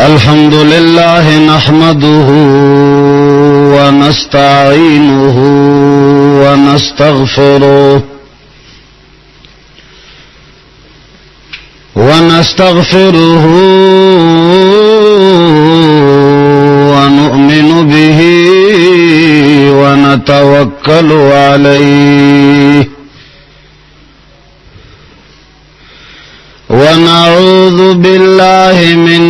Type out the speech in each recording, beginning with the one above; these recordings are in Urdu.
الحمد لله نحمده ونستعينه ونستغفره ونؤمن به ونتوكل عليه ونعوذ بالله من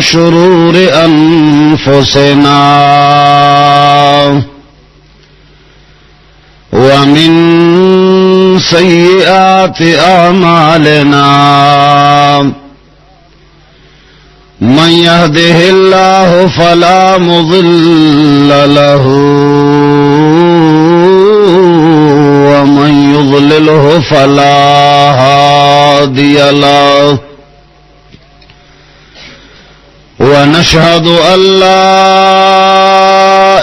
شرور أنفسنا ومن سيئات أعمالنا من يهده الله فلا مضل له ومن يضلله فلا هادي له ونشهد أن لا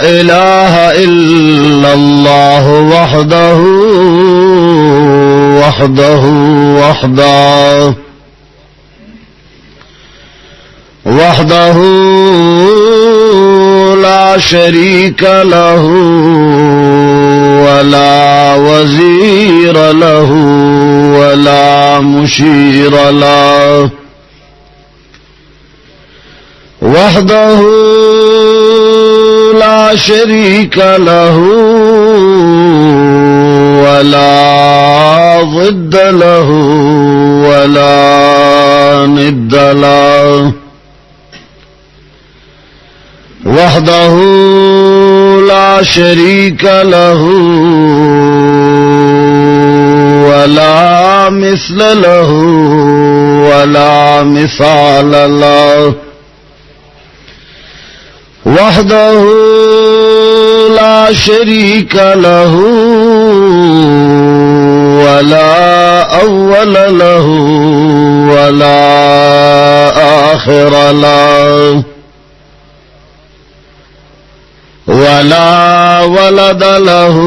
إله إلا الله وحده لا شريك له ولا وزير له ولا مشير له وحده لا شريك له ولا ضد له ولا ند له وحده لا شريك له ولا مثل له ولا مثال له وحده لا شريك له ولا أول له ولا آخر له ولا ولد له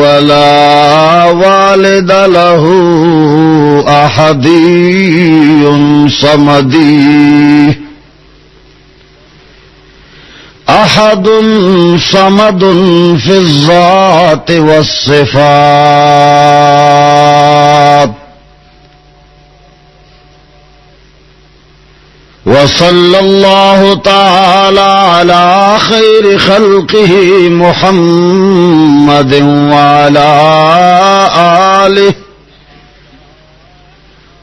ولا والد له أحدي صمدي أحد صمد في الذات والصفات وصلى الله تعالى على خير خلقه محمد وعلى آله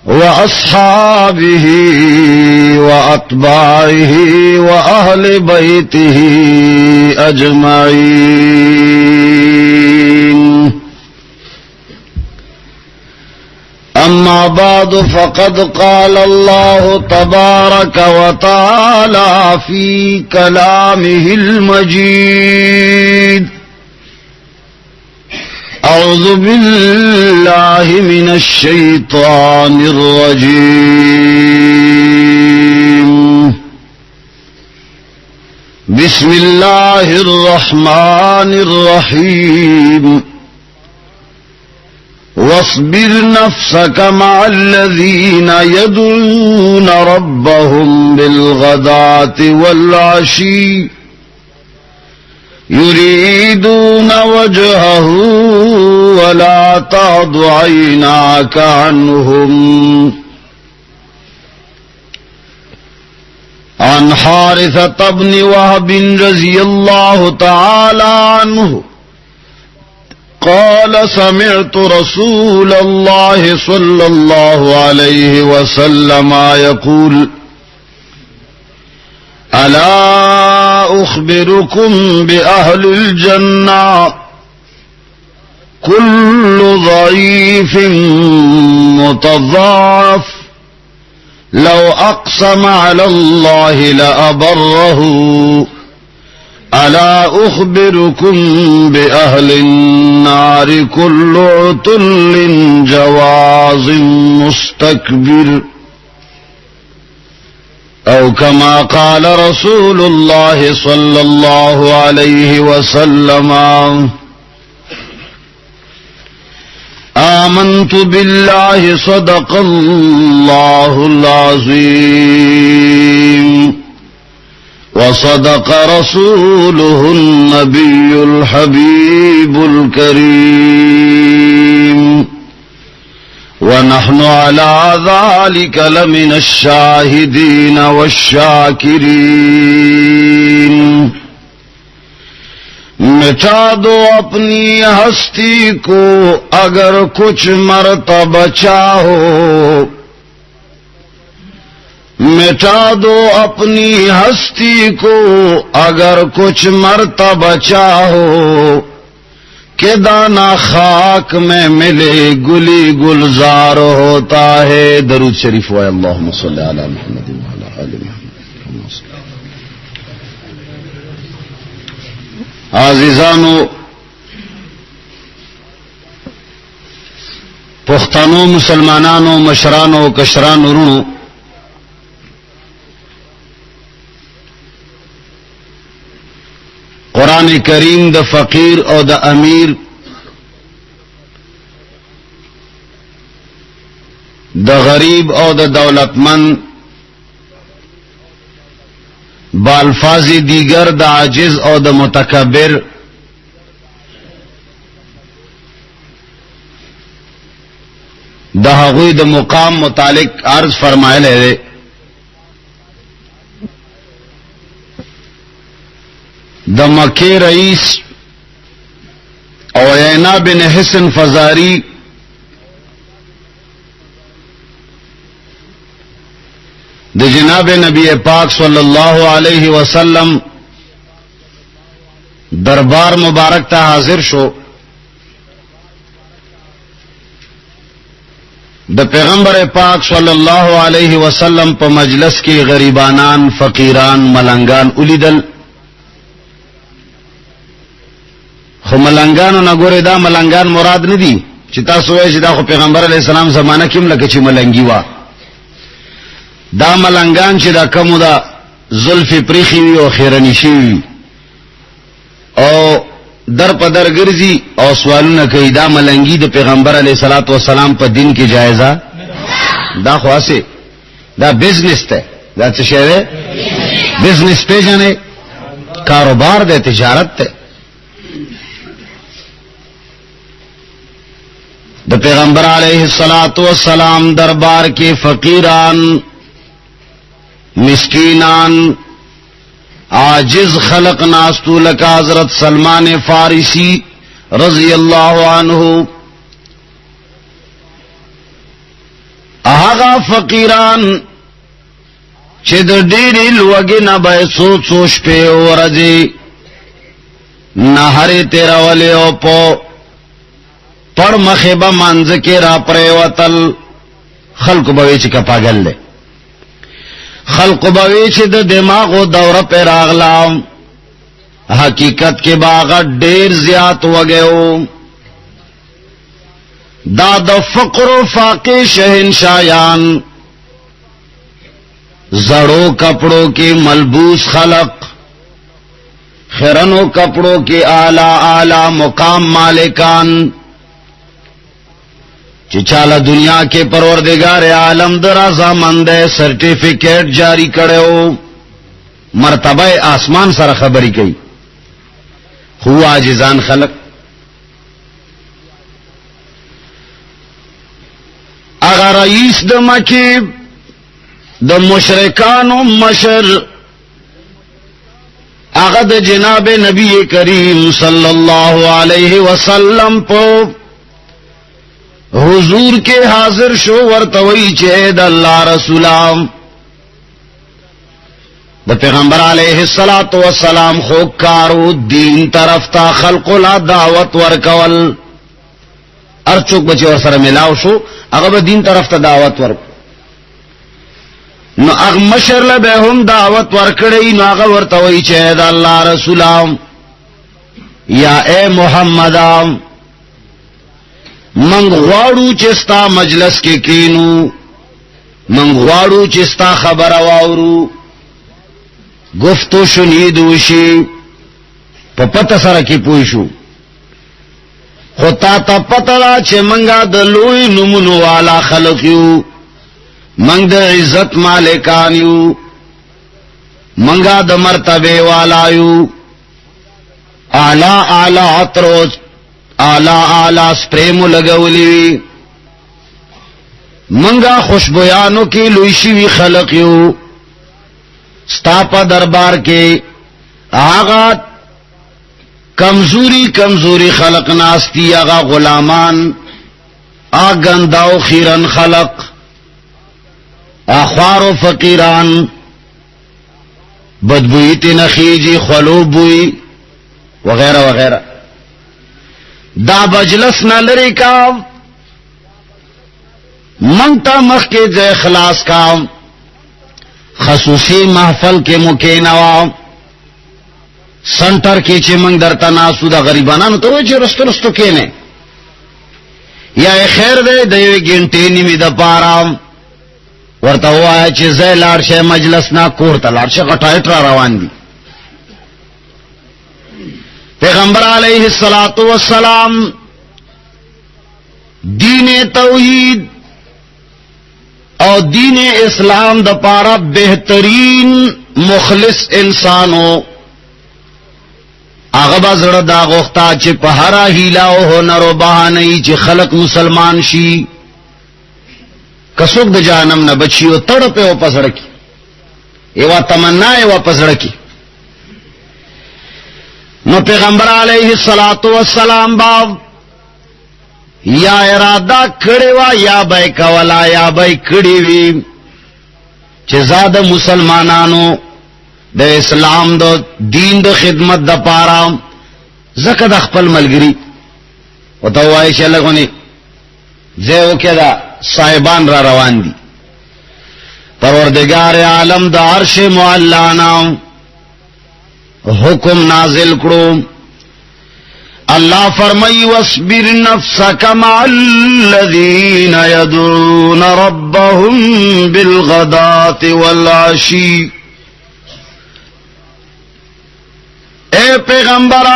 وأصحابه وأتباعه وأهل بيته أجمعين أما بعد فقد قال الله تبارك وتعالى في كلامه المجيد أعوذ بالله من الشيطان الرجيم بسم الله الرحمن الرحيم واصبر نفسك مع الذين يدعون ربهم بالغداة والعشي يريدون وجهه ولا تعد عيناك عنهم عن حارثة بن وهب رضي الله تعالى عنه قال سمعت رسول الله صلى الله عليه وسلم يقول ألا أخبركم بأهل الجنة كل ضعيف متضاعف لو أقسم على الله لأبره ألا أخبركم بأهل النار كل عتل جواز مستكبر أو كما قال رسول الله صلى الله عليه وسلم آمنت بالله صدق الله العظيم وصدق رسوله النبي الحبيب الكريم ونحن على ذلك لمن الشاهدين والشاكرين مٹا دو اپنی ہستی کو اگر کچھ مرتبہ چاہو مٹا دو اپنی ہستی کو اگر کچھ مرتبہ چاہو کہ دانا خاک میں ملے گلی گلزار ہوتا ہے. درود شریف و اللہم صلی علی محمد وعلی آل محمد. عزیزانو پختانو مسلمانانو مشرانو کشرانو رونو قرآن کریم د فقیر او د امیر د غریب او د دولتمند بالفاظ دیگر د عاجز او د متکبر د هغوی د مقام متعلق عرض فرمایلی دی. د مکی رئیس عیینہ بن حسن فزاری د جناب نبی پاک صلی اللہ علیہ وسلم دربار مبارک تا حاضر شو. د پیغمبر پاک صلی اللہ علیہ وسلم په مجلس کې غریبانان فقیران ملنګان ولیدل. خو ملنګانو نه ګوره دا ملنګان مراد نه دي چې تاسو وایئ چې دا خو پیغمبر علیہ السلام زمانہ کې لکه چې ملنګي وا. دا ملنګان چې دا کومه دا زلف پریخي وي او خیرنی شي او در په در ګرځي او سوالونه کوي، دا ملنګي د پیغمبر علیہ الصلوۃ والسلام په دین کې جایزه دا خاصه دا بزنس ته دا څه شی دی بزنس پیژنې کاروبار دی تجارت ته. د پیغمبر علیہ الصلوۃ والسلام دربار کے فقیران مسکینان عاجز خلق ناستو لکا حضرت سلمان فارسی رضی اللہ عنہ. آغا فقیران چه د ډېرې لوږې نه به سوچ شپې ورځې نهرې تېرولې او په پړ مخې به منځ کې را پرېوتل. خلق به چې کپاګل دی، خلق به چې د دماغو دوره پې راغلا، حقیقت کې باغ ډېر زیات وګیو. دا د فقر و فاقه شہنشایان زڑو کپڑوں کے ملبوس خلق، خیرنو کپڑوں کے اعلی مقام مالکان، چچالا دنیا کے پروردگار عالم در رضامند سرٹیفکیٹ جاری کرے ہو، مرتبہ آسمان سره خبری کئی. خو عاجزان خلق اگر رئیس د مکی د مشرکانو مشر اگر د جناب نبی کریم صلی اللہ علیہ وسلم پو حضور کے حاضر شو ورتوئی چید اللہ رسولام د پیغمبر علیہ الصلوۃ والسلام خوکارو دین طرف تا خلق لا دعوت ورکول. ارچوک بچی ور سره ملاو شو هغه دین طرف ته دعوت ورک. نو اغ مشر له به هم دعوت ورکړی، نو هغه ورتوئی چید اللہ رسولام یا اے محمد منگ غواړو چې ستا مجلس کې کینو، منگ غواړو چې ستا خبر واورو، گفتو شنید وشي په پته سره کې پوه شو خطا تا پتلا چه منگا د لوی نمونو والا خلق یو، منگ د عزت مالکان یو، منگا د مرتبه والا یو، اعلی اعلی عطر اعلی اعلی سپریم لگولی، منگا خوشبویانو کی لویشوی خلق یو، ستا پا دربار کے آغا کمزوری کمزوری خلق ناستی، آغا غلامان آگنداو خیرن خلق، اخوار و فقیران، بدبوئی تنخیجی خلوب بوئی وغیرہ وغیرہ. دا بجلس نہ لری کا منگتا مخ کے جے خلاص کا خصوصی محفل کے مکینوا سنٹر کی چی منگ در تناسو دا غریبانانو تو چی رستو رستو کینے یا خیر دے دیوی گنٹی نیمی دا پارا ورطا ہوا ہے چی زی لارشے مجلس نا کورتا لارشے غٹائٹ را روان دی. پیغمبر علیہ السلام دین توحید اور دین اسلام دا پارا بہترین مخلص انسانو آغبا زڑ دا غوختا چی پہرا ہیلاو ہو نرو بہانئی چی خلق مسلمان شی کسوک دا جانم نہ بچیو تڑپے و پسڑکی ایوا تمنا ایوا پسڑکی. نو پیغمبر علیہ السلام باب یا ارادہ کڑی وا یا بای کولا یا بای کڑی وی چی زاد مسلمانانو دا اسلام دا دین دا خدمت دا پارا زکد اخپل ملگری و توائی چی لگونی زیو که دا صاحبان را روان دی. پروردگار عالم دا عرش معلانا حکم نازل کرو. اللہ فرمائی واصبر نفسک مع الذین یدعون ربهم بالغداة والعشی. اے پیغمبر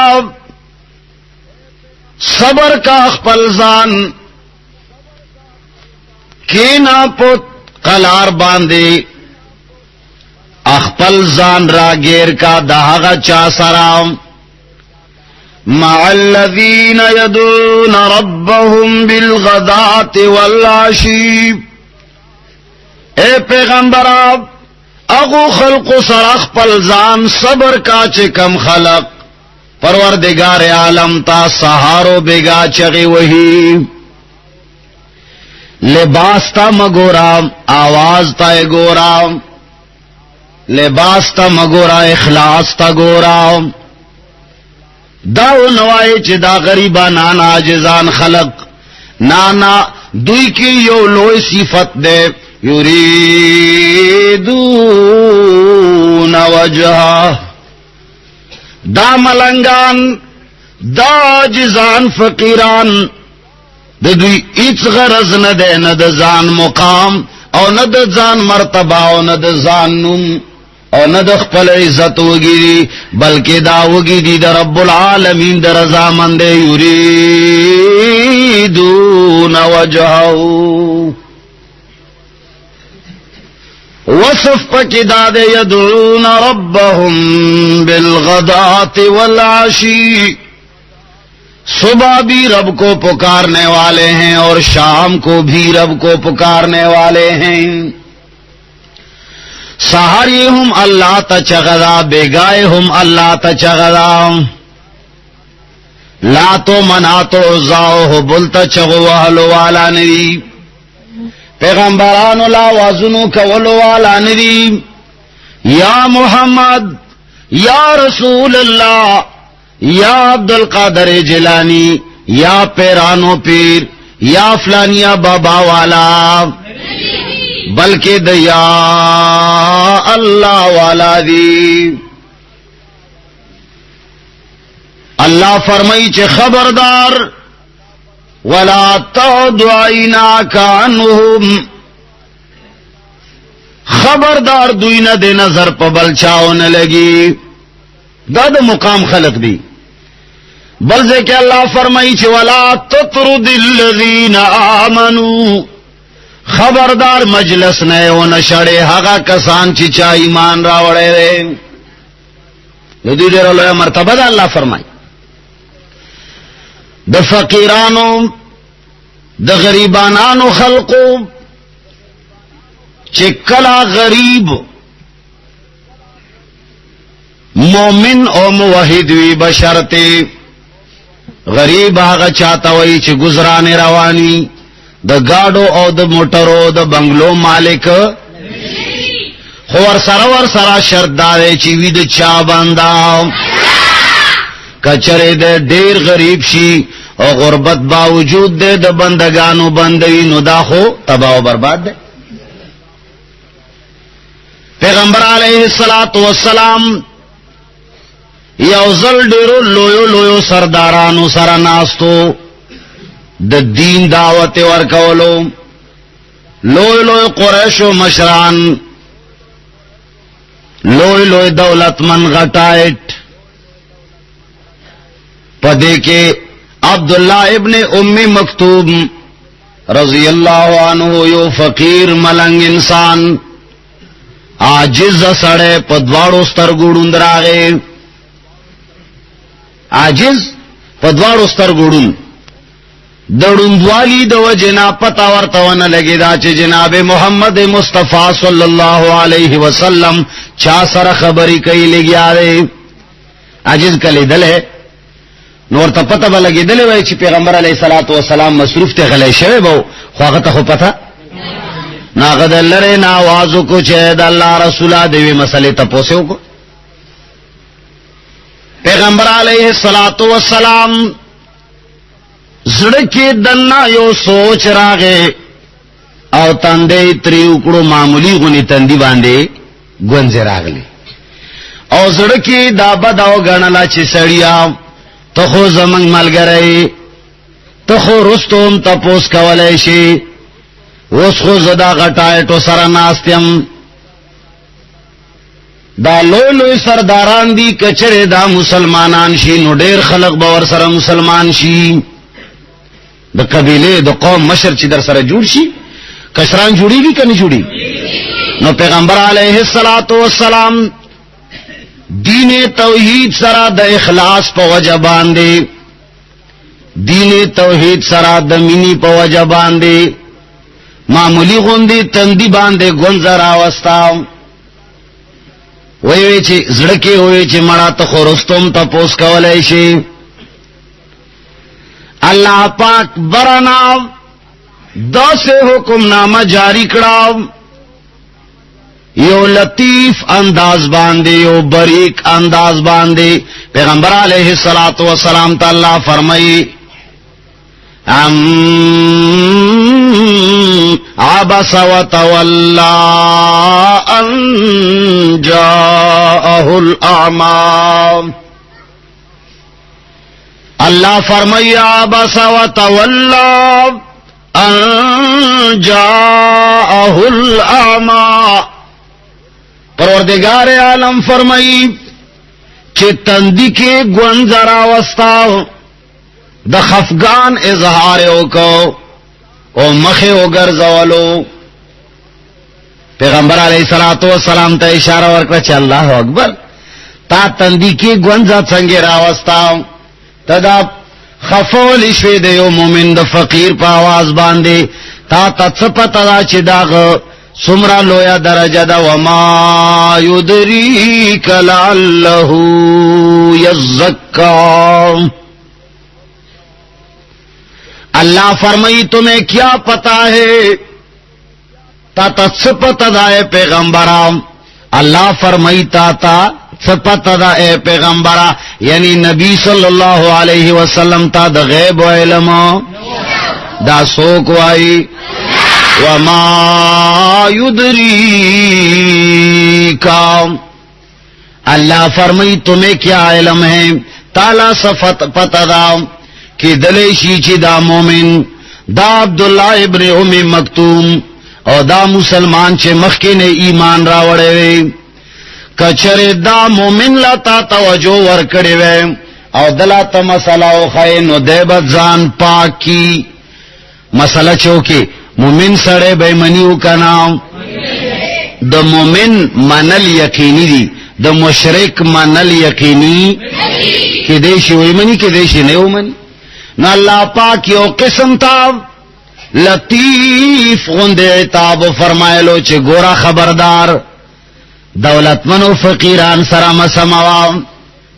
صبر کا اخپل زان کینا پت قلار باندے اخپل زان را گیر کا دہاغا چا سرام مع الذین یدعون ربهم بالغداة والعشی. اے پیغمبر اغو خلق سر اخپل زان صبر کا چکم خلق پروردگار عالم تا سہارو بگا چغی وہی. لباس تا مگورا آواز تا گورا، لباس تا مگورا اخلاص تا گورا. داو نوائی چی دا غریبا نانا عاجزان خلق نانا دوی کی یو لوی صفت دے یریدون وجہا. دا ملنگان دا عاجزان فقیران دوی ایچ غرض نہ دے نہ د زان مقام او نہ د زان مرتبہ او نہ د زان نم او نہ د خپل عزت وگیری بلکہ دا وگیری د رب العالمین در رضا مند یریدون وجہو. وصف پکی داد یدعون ربهم بالغداة والعشی. صبح بھی رب کو پکارنے والے ہیں اور شام کو بھی رب کو پکارنے والے ہیں. سہاری ہم اللہ تچغدا بیگائے ہم اللہ تچغدا. لا تو منا تو عزاؤ ہو بلتا چغو وحلو والا ندی. پیغمبران لا وازنو کولو والا ندی. یا محمد یا رسول اللہ یا عبد القادر جیلانی یا پیرانو پیر یا فلانیا بابا والا بلکہ دیا اللہ والا دی. اللہ فرمائی چے خبردار ولا تعد عیناک عنہم. خبردار دوی نہ دے نظر پہ بلچاؤ نہ لگی. دا مقام خلق دی بلزے کہ اللہ فرمائی چھ ولا تطرد الذین آمنوا خبردار مجلس نے او نشڑے ہاگا کسان چی چا ایمان راوڑے رے ندی دیر اللہ مرتبہ دا اللہ فرمائی دا فقیرانو دا غریبانانو خلقو چکلا غریب مومن او موحد وی بشرتے غریب آغا چاہتا وی چی گزرانے روانی دا گاڑو او دا موٹرو دا بنگلو مالک خور سرا شرط دارے چی وی دا چا باندا کچرے دے دیر غریب شی او غربت باوجود دے دا بندگانو بندوی نو دا خو تباہ و برباد دے پیغمبر علیہ السلام یوزل ڈیرو لویو لویو سردارانو سرناستو دا دین دعوت ورکولو لوی لوی قریش و مشران لوی لوی دولت من غٹائٹ پدے کے عبداللہ ابن ام مکتوم رضی اللہ عنہ یو فقیر ملنگ انسان عاجز سڑے پدواڑو سترگوڑن دراغے عاجز پدواڑو سترگوڑن دڑندوالی دو جنا پتا ورتون لگی دا چھ جناب محمد مصطفیٰ صلی اللہ علیہ وسلم چا سر خبری کئی لگی آرے عاجز کلی دل ہے نور تا پتا با لگی دل ہے چھ پیغمبر علیہ السلام مصروف تے غلے شوے باو خواہتا خو پتا ناغد لرے ناوازو کو چید اللہ رسولہ دیوی مسئلے تپوسیو کو پیغمبر علیہ السلام زڑکی دننا یو سوچ راگے او تندے تری اکڑو معمولی غنی تندی باندے گونزے راگلی او زڑکی دابد او گنلا چی سڑیا تخو زمنگ مل گرئی تخو رستوم تپوس کولیشی اس خو زدا غٹائٹو سرناستیم دا لوی لوی سرداران دی کچرے دا مسلمانان شی نو ډیر خلق باور سره مسلمان شی دا قبیلے دا قوم مشر چی در سره جوڑ شی کشران جوڑی گی کنی جوڑی نو پیغمبر علیہ السلام دین توحید سرا دا اخلاص پا وجہ باندے دین توحید سرا دا منی پا وجہ باندے معمولی غندی تندی باندے گنزر آوستا ویوی چی زڑکی ہوئی چی مڑا تخو رستم تا پوس کولے شی اللہ پاک برنا دا سے حکم نامہ جاری کراو یو لطیف انداز باندے یو بریک انداز باندے پیغمبر علیہ السلام تا اللہ فرمائی عبس وتولى أن جاءه الأعمى اللہ فرمائی عبس وتولى أن جاءه الأعمى پروردگار عالم فرمائی کہ تندی کے گونزرا وسطاو دا خفگان اظہار کو او مخے او گرزولو پیغمبر علیہ السلام تا اشارہ ورکڑا چا اللہ اکبر تا تندی کی گونزا څنګه راوستا تدا خفول شوی دیو مومن دا فقیر پا آواز باندے تا تڅپتا دا چی داغ سمرا لویا درجہ دا وما یدریک لعلہ یزکا اللہ فرمائی تمہیں کیا پتا ہے تا څپتا دا اے پیغمبرام اللہ فرمائی تا څپتا دا اے پیغمبرا یعنی نبی صلی اللہ علیہ وسلم تا دا غیب و علم دا سوک وائی وما یدریکا اللہ فرمائی تمہیں کیا علم ہے تالا صفت پتا دا کہ دلیشی چی دا مومن دا عبداللہ ابن ام مکتوم او دا مسلمان چے مخی نے ایمان راوڑے وے کچرے دا مومن لا تا توجہ ورکڑے وے او دلاته مسله او خین ودیبت ځان پاکی. مسله چوکي مومن سره بېمنی وکنا، د مومن منل یقینی دی، د مشرک منل یقینی کې دیشي وېمنی کې دیشي نه ومني. نو الله پاک یو قسم تا لطیف غنده عتاب فرمایلو چې ګورا خبردار دولتمن او فقیران سره مسموا،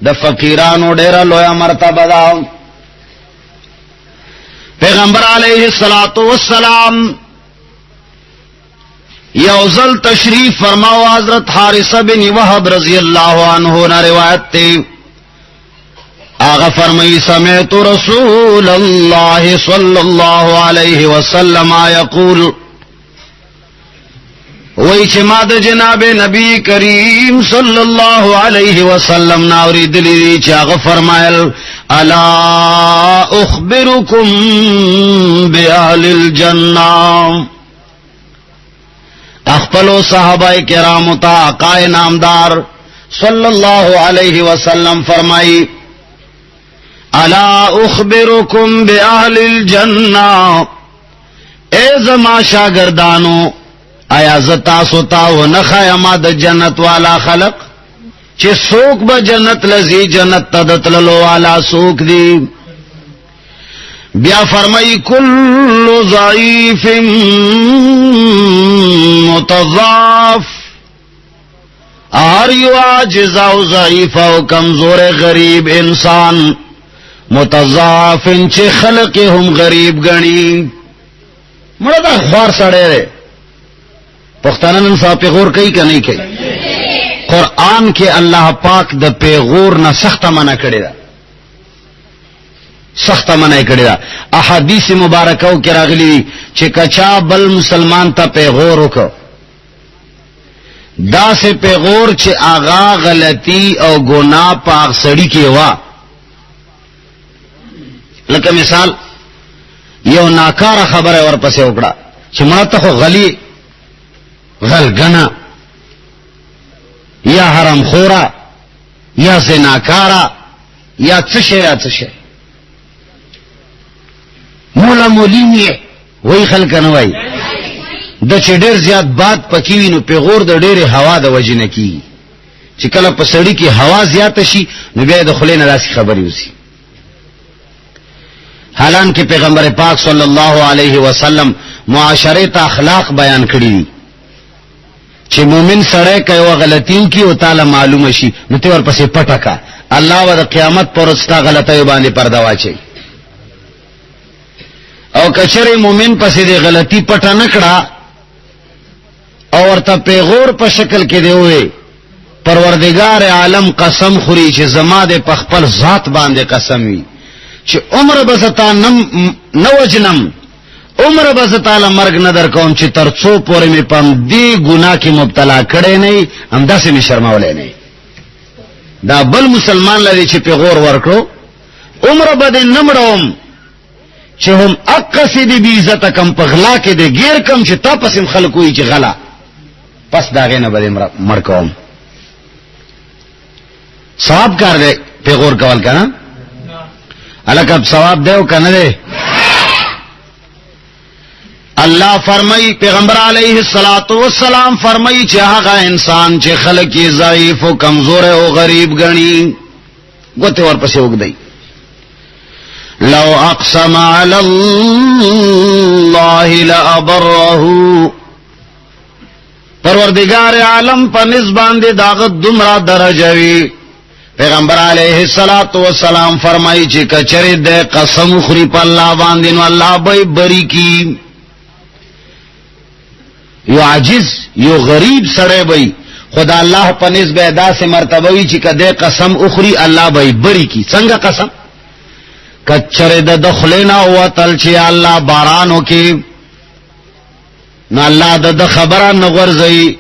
د فقیرانو ډیره لویا مرتبه ده. پیغمبر علیه الصلاۃ والسلام یوزل تشریف فرماو حضرت حارثہ بن وهب رضی اللہ عنہ نے روایت تے آغا فرمائی سمعت رسول اللہ صلی اللہ علیہ وسلم یقول، وی چما د جناب نبی کریم صلی اللہ علیہ وسلم ناوری دلی چاغ فرمایل الا اخبرکم باہل الجنہ. اخپلو صحابہ کرام تا آقا نامدار صلی اللہ علیہ وسلم فرمائی الا اخبرکم باہل الجنہ، اے زما شاگردانو آیا زتا ستا و نخایما د جنت والا خلق چه سوک با جنت لزی جنت تدتللو والا سوک دی. بیا فرمائی کل ضعیف متضاف، ہر یو عاجز او ضعیف او کمزور غریب انسان متضاف چه خلق هم غریب گنی. مردا خوار سڑے رے پختانہ نن صاحب پیغور کئی کہ نہیں کئی؟ قرآن کے اللہ پاک د پیغور نہ سخت منع کړی دا، سخت منع کړی دا. احادیث مبارکاو کې راغلي چې کچا بل مسلمان ته پیغور وکړو، دا سے پیغور چې آغا غلطی او گناہ پاک سړی کې وا. لکه مثال یو ناکاره خبره ورپسې وکړه چې ما ته خو غلی غلگنا یا حرام خورا یا زناکارا یا څه یا څه مولا مولینی وای خلک نه وای د چې ډیر زیات باد پکې وینو پیغور د ډېرې هوا د وجې نه کیږي چې کله په سړی کې هوا زیات شي نو بیا د خلینو داسې خبرې وسی. حالانکه پیغمبر پاک صلی الله علیه وسلم معاشره ته اخلاق بیان کړی دي چې مومن سره کوي غلطیو کی او تعالی معلوم شي نو ته ورپسې پټکا، الله ور قیامت پر استا غلطیو باندې پردا واچي. او کچره مومن پسې دی غلطی پټه نکړه او ورته پیغور په شکل کې دی وې پروردگار عالم قسم خوري چې زما د پخپل ذات باندې قسم وي چې عمر بزتا نو جنم عمر بز تعالی مرگ ندر کوم چې ترڅو پورې می پم دی ګناه کې مبتلا کړي نه هم داسې می شرمولې نه. دا بل مسلمان لري چې پیغور ورکړو عمر بد نمړم چې هم اقصد بی عزت کم پغلا کې دی غیر کم چې تاسو خلکو یې چې غلا پس داغه نه بده مر کوم. ثواب کار دی پیغور کول کنه الکه ثواب دیو کنه دی. اللہ فرمائی پیغمبر علیہ الصلوۃ والسلام فرمائی چې هغه انسان چې خلق یې ضعیف او کمزور او غریب غني ګوته ورپسې وګدای لو اقسم علی الله لابره، پروردگار عالم په نسبان دي داغه دمرا درجه وی. پیغمبر علیہ الصلوۃ والسلام فرمائی چې کچره د قسم خوري په الله باندې نو الله به بری کی. یو عاجز یو غریب سړی وي خدا الله په نسبه ادا سے مرتبه وي چې کده قسم اخري الله به بری کی. څنګه قسم؟ کچره د دخلینا او تل چې الله بارانو کې نو الله د خبره نه ورځي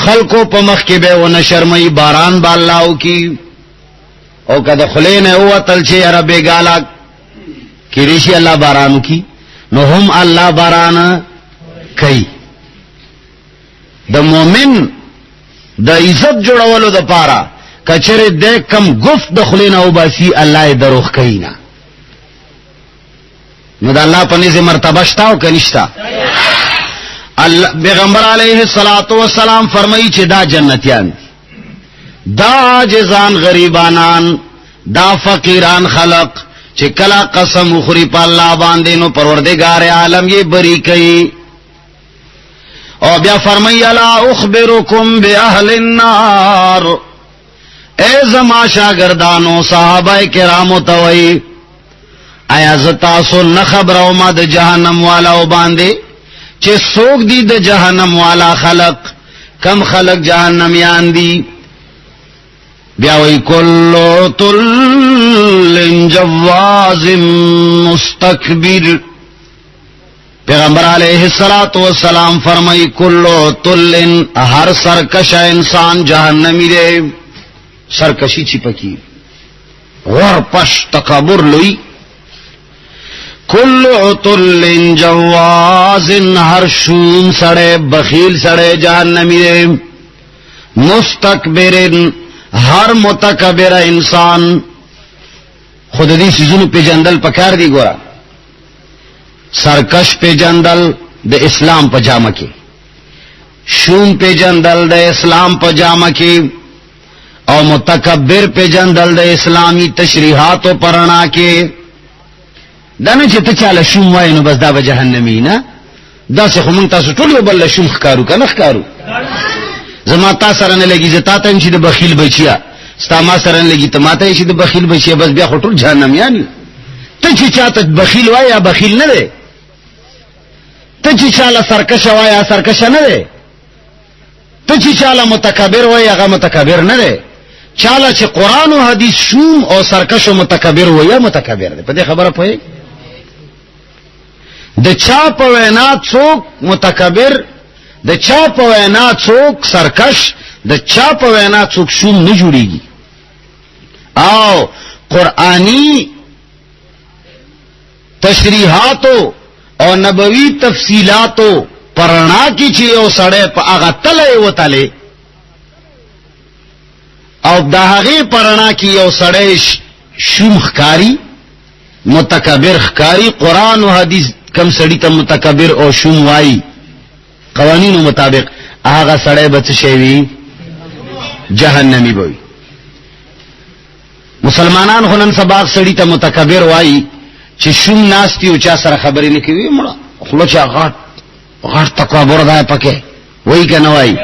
خلقو په مخ کې به ونه شرمای باران با الله او کی او کده خلینا او تل چې عربه ګالا کې ریشي الله بارانو کی نو هم الله باران کوي. د مومن د عزت جوړولو د پاره کچره د کم گفت دخلینا او باسی الله دروغ کینا نو د الله په نيزه مرتبه شتا او کنيشتا الله پیغمبر علیه الصلاۃ والسلام فرمایي چې دا جنتیان دا عاجزان غریبانان دا فقیران خلق چې کلا قسم خوري په الله باندې نو پروردگار عالم یې بری کوي او بیا فرمایي الا اخبرکم باهل النار اے زما شاگردانو صحابه کرامو ته وایي آیا زتا سو نه خبرو ما د جهنم والا باندې چې څوک دي د جهنم والا خلق کم خلق جهنميان دي بیا وی کلو تل جواز مستكبر پیغمبر علیہ الصلوۃ والسلام فرمائی کلو تل ہر سرکش انسان جہنمی دے سرکشی چپکی غور پش تکبر لوی کل عطل جواز ہر شوم سڑے بخیل سڑے جہنمی دے مستکبر ہر متکبر انسان خود دی سیزونو پہ جندل پکار دی گورا سرکش پہ جندل د اسلام پجامہ کی شوم پہ جندل د اسلام پجامہ کی او متکبر پہ جندل د اسلامی تشریحات و پرنا کے دانه چې ته چاله شوم وای نو بس دا به جهنمی نه دا څه هم تاسو ټول بل شوم ښکارو کنه ښکارو زما تاسو سره نه لګی زتا ته چې د بخیل بچیا ستا ما سره نه لګی ته ماته چې د بخیل بچیا بس بیا ټول جهنميان ته چې چاته بخیل وای یا بخیل نه دی ته چې چاله سرکش وای یا سرکش نه دی ته چې چاله متکبر وای هغه متکبر نه دی چاله چې قران او حدیث شوم او سرکش او متکبر وای یا متکبر دی په دې خبره پوهی د چا په وینا څوک متکبر د چا په وینا څوک سرکش د چا په وینا څوک شوم نه جوړیږي او قرآنی تشریحاتو او نبوی تفصیلاتو پرانا کی چې او سړی په هغه تله وتاله او د هغه پرانا کی او سړی شوم ښکاری متکبر ښکاری قرآن او حدیث کم سړی ته متکبر او شوم وای قوانینو مطابق هغه سړی بچ شي جهنمی وي مسلمانان هنن سباق سړی ته متکبر وای چې شوم ناشتي او چا سره خبرې نه کوي مړه خلک غاټ تکبر ده پکې وای کنه وای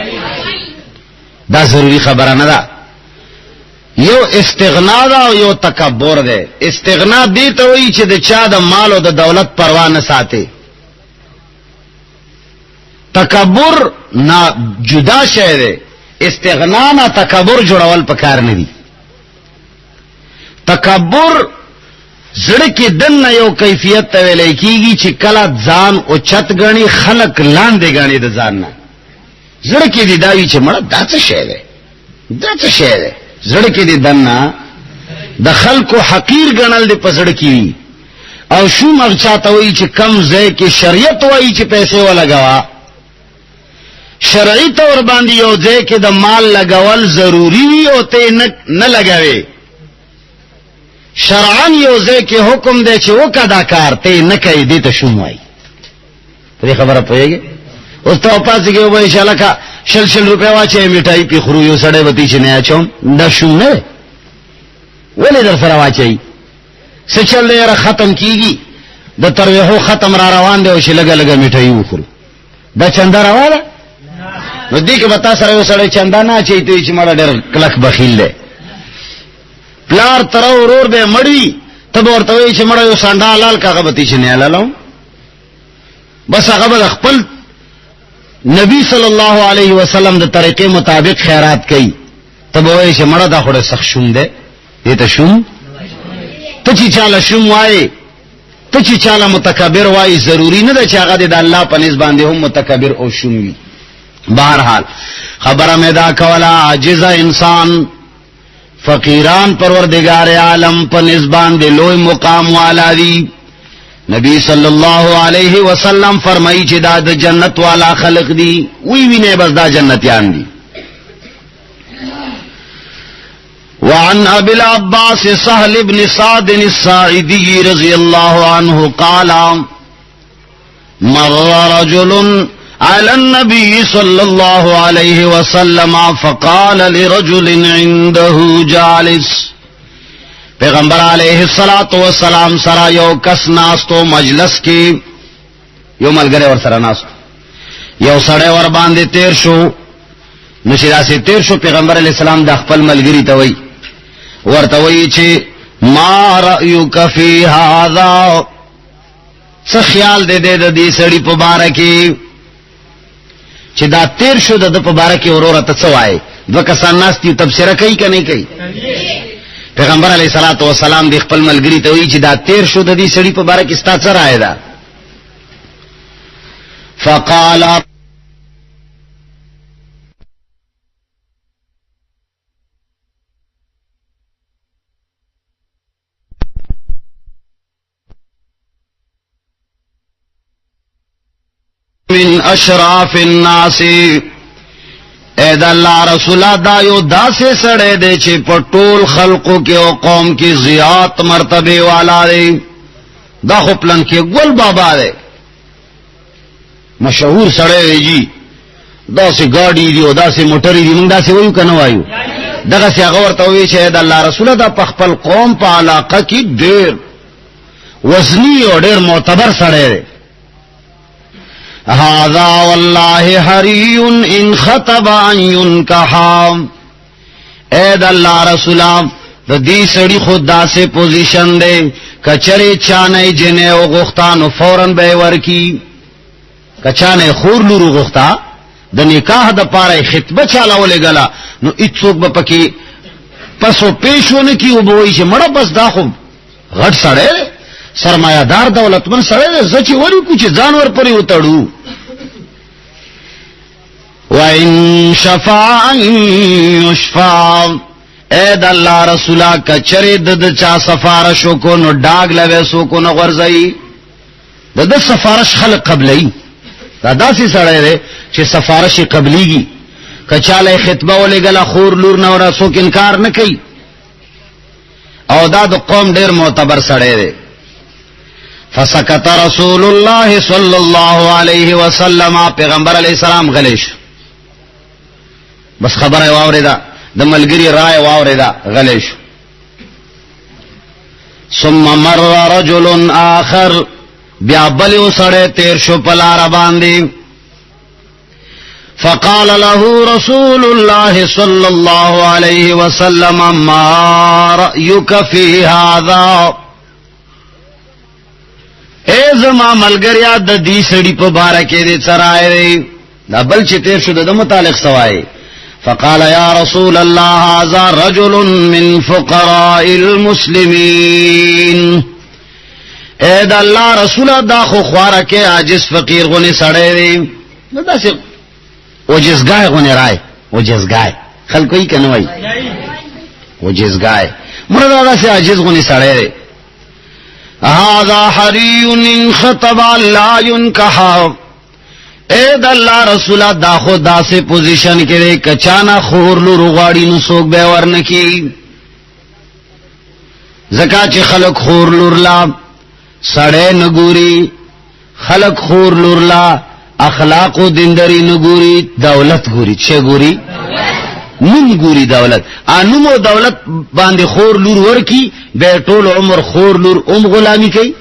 دا ضروری خبره نه ده یو استغنا دا او یو تکبر ده استغنا دی ته وی چې د چا د مال او د دولت پروا نه ساتي تکبر نا جدا شې ده استغنا نه تکبر جوړول پکار نه دي تکبر زړه کې دنه یو کیفیت ته ویل کیږي چې کله ځان او چت غني خلق لاندې غني د ځان نه زړه کې دی داوی چې مړه داڅ شې ده داڅ شې ده زړه کې دي دنه د خلکو حقیر غنل دي پسړ کی او شو مغ چاته وای چې کم ځای کې شریعت وای چې پیسې ولګوا شرعي تور باندې یو ځای کې د مال لګول ضروری وي او ته نه لګاوي شرعن یو ځای کې حکم دی چې وکدا کار ته نه کوي دي ته شو وای پرې خبره پوهیږي اوس ته پاتې کې وای شالکا شل روپے واچے مٹھائی پی خرو یو سڑے بتی چنے اچوم دا شوم نه ولی در سره واچي سچل دې را ختم کیږي د ترویحو ختم را روان دی او شي لګا لګا مٹھائی وخورو دا چندا راواله نو دې کې بتا سره یو سړی چندا نه چي ته چې مړه ډېر کلک بخیل دی پلار تر ورور به مړی ته ورته وي چې مړه یو سانډا لال کاغه بتی چنے لالو بس هغه خپل نبی صلی الله علیه وسلم د طریقې مطابق خیرات کوي تب وای چې مړه دا خوره سخت شوم ده دې ته شوم ته چې چاله شوم وای ته چې چاله متکبر وای ضروری نه ده چې هغه د الله په نسبت باندې هم متکبر او شوم وي بهرحال خبره مې دا کوله عاجز انسان فقیران پروردگار عالم په نسبت باندې لوی مقام والا دي نبی صلی اللہ علیہ وسلم فرمائی چې دا د جنت والا خلق دی وی وینه بس دا جنتیان دی وعن ابي العباس سهل بن سعد الساعدي رضي الله عنه قال مر رجل على النبي صلى الله عليه وسلم فقال لرجل عنده جالس پیغمبر علیہ الصلوۃ والسلام سره یو کس ناستو مجلس کې یو ملګری ور سره ناست یو سړی ور باندې تیر شو نشیداسي تیر شو پیغمبر علیہ السلام د خپل ملګری ته وای ورته وای چې ما رأيك في هذا څه خیال دې دې سړی په باره کې چې دا تیر شو د په باره کې اورور ته څه وای دوه کسان ناستي تبصره کوي کنه کوي پیغمبر علیہ الصلوۃ والسلام د خپل ملګری ته وی چې دا تیر شو د دې سړي په باره کې ستا څه رائے ده فقال من اشراف الناس اے دا اللہ رسولہ دا یو دا سے سڑے دے چھے پٹول خلقو کے او قوم کی زیاد مرتبے والا دے دا خپلن کے گل بابا دے مشہور سڑے دے جی دا سے گاڑی دی او دا سے موٹری دی من دا سے ویو کنوائیو دا سے اغورتاوی چھے دا اللہ رسولہ دا پخپل قوم پا علاقہ کی دیر وزنی اور دیر معتبر سڑے دے هذا والله حری ان خطب ان ينكح اے د الله رسول د دې سړي خدا سے پوزیشن دے کچره چانه جنې او غختانو فورن به ورکی کچانه خور لورو غختا د نکاح د پاره خطبه چالاولې غلا نو اڅوک به پکې پسو پېښونه کی وبوي چې مړه بس دا خو غټ سړی سرمایہ دار دولتمن سره زچی وری کوچ ځانور پرې وتړو وان شفاع یشفع اے د الله رسولا کچره د چا سفارش کو نو ډاګ لوي سو کو نو ورځي د سفارش خلق قبلای دا داسې سره دی چې سفارش قبليږي کچاله خطبه ولګله خور لور نو راسو انکار نه کوي او دا د قوم ډیر معتبر سره دی فسکت رسول الله صلی الله علیه وسلم پیغمبر علیہ السلام غلیش بس خبره واوریدا د ملګری رائے واوریدا غلیش ثم مر رجل آخر بیا بل وسړی تیر شو پلار باندې فقال له رسول الله صلی الله علیه وسلم ما رأيك في هذا اے زما ملګریا د دې سړي په باره کې دې سرای دا بل چې تیر شو د متعلق سوای فقال يا رسول الله هذا رجل من فقراء المسلمين اے د الله رسول دا خو خواره کې عاجز فقیر غونې سړی دی نو داسې وجزګای غونې راي وجزګای خلکو یې کنه وای وجزګای مردا داسې عاجز غونې سړی دی هذا حری ان خطب لا ينكح اے د الله رسول دا خو داسې پوزیشن کې کچانا خور لور غاړي نو سوق به ورنکی زکات چې خلق خور لور لا سړې نګوري خلق خور لور لا اخلاق او دینداری نګوري دولت ګوري چې ګوري نوم ګوري دولت انمو دولت باندې خور لور ورکی به ټول عمر خور لور غلامی کوي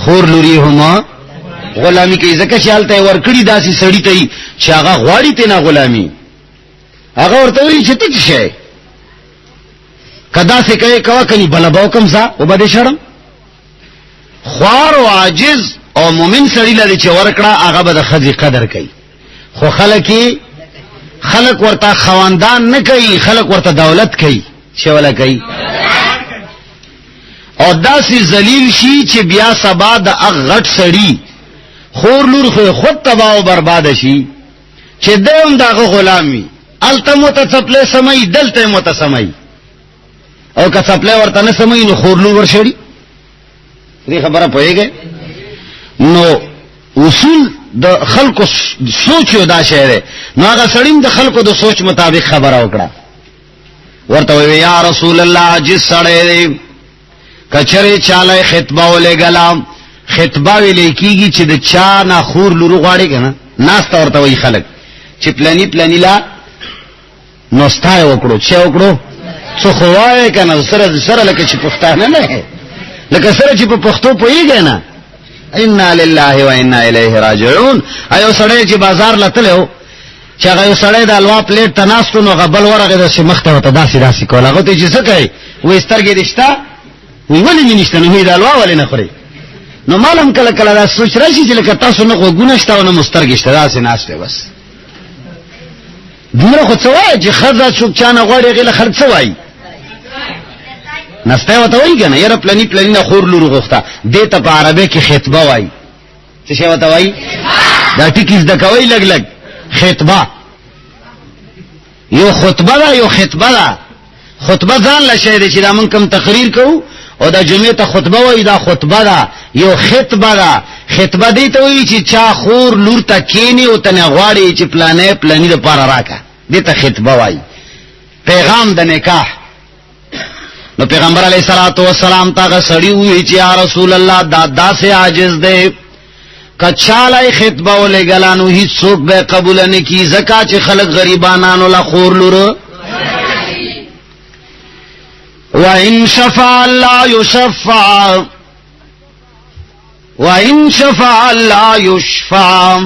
خور لوري هما غلامی کوي ځکه چې حالت ورکړي داسي سړی ته چې هغه غواړي ته نه غلامی هغه ورته وی چې ته شي کدا څه کوي کوا کني بلباو کم ځا وبده شرم خوار او عاجز او مومن سړی لري چې ورکړه هغه به د خزي قدر کوي خو خلق ورته خواندان نه کوي خلق ورته دولت کوي چې ولا کوي او داسې ذلیل شي چې بیا سبا د غټ سړی خور لور خو خود تباہ او برباد شي چې دیم دغه غلامی التمو ته خپل سمای دلته مو ته سمای او که خپل ورته نه سمای نو خور لور ورشړي دې خبره پوهیږي نو اصول د خلکو سوچ یو دا شعر نو هغه سړیم د خلکو د سوچ مطابق خبره وکړه ورته وی یا رسول الله جس سړی کچره چاله خطبه ولګلا خطبه ویلې کیږي چې د چا نه خور لورو غواړي کنه ناس ته ورته وی خلک چې پلانی لا نوستای وکړو چې وکړو څو خوای کنه سره لکه چې پښتانه نه لکه سره چې په پښتو پويږي نه انا لله و انا الیه راجعون ایو سړی چې بازار لتلو چې هغه سړی د الوا پلیټ تناستو نو غبل ورغه د مخته وته داسي کوله هغه ته چې څه کوي وې سترګې دشتا وی ولې نشته نو د الوا ولې نه خوري نو معلوم کله دا سوچ راشي چې لکه تاسو نه غوښتنه نو مسترګې شته داسې ناشته بس دغه خو څه وایي چې خزه څوک چانه غوړي غل خرڅ وایي نسته وته وایي کنه یره پلانی نه خور لور غوښته دې ته په عربی کې خطبه وایي څه شی وته وایي دا ټیکیز د کوي لګ خطبه یو خطبه دا یو خطبه دا خطبه ځان له شه چې دا مونږ کوم تقریر کوو او دا جمعه ته خطبه وایي دا خطبه دا یو خطبه دا خطبه دی ته وایي چې چا خور لور ته کینی او تنه غواړي چې پلانی د پاره راکا دې ته خطبه وایي پیغام د نکاح نو پیغمبر علیه الصلاۃ والسلام ته سړی وی چې یا رسول الله دا سے عاجز دی کچالای خطبه ولګلانو هیڅ څوک به قبول نه کی زکات چې خلق غریبانانو لا خور لور وَإِن شَفَعَ لَا يُشَفَّعَ وَإِن شَفَعَ لَا يُشْفَعَ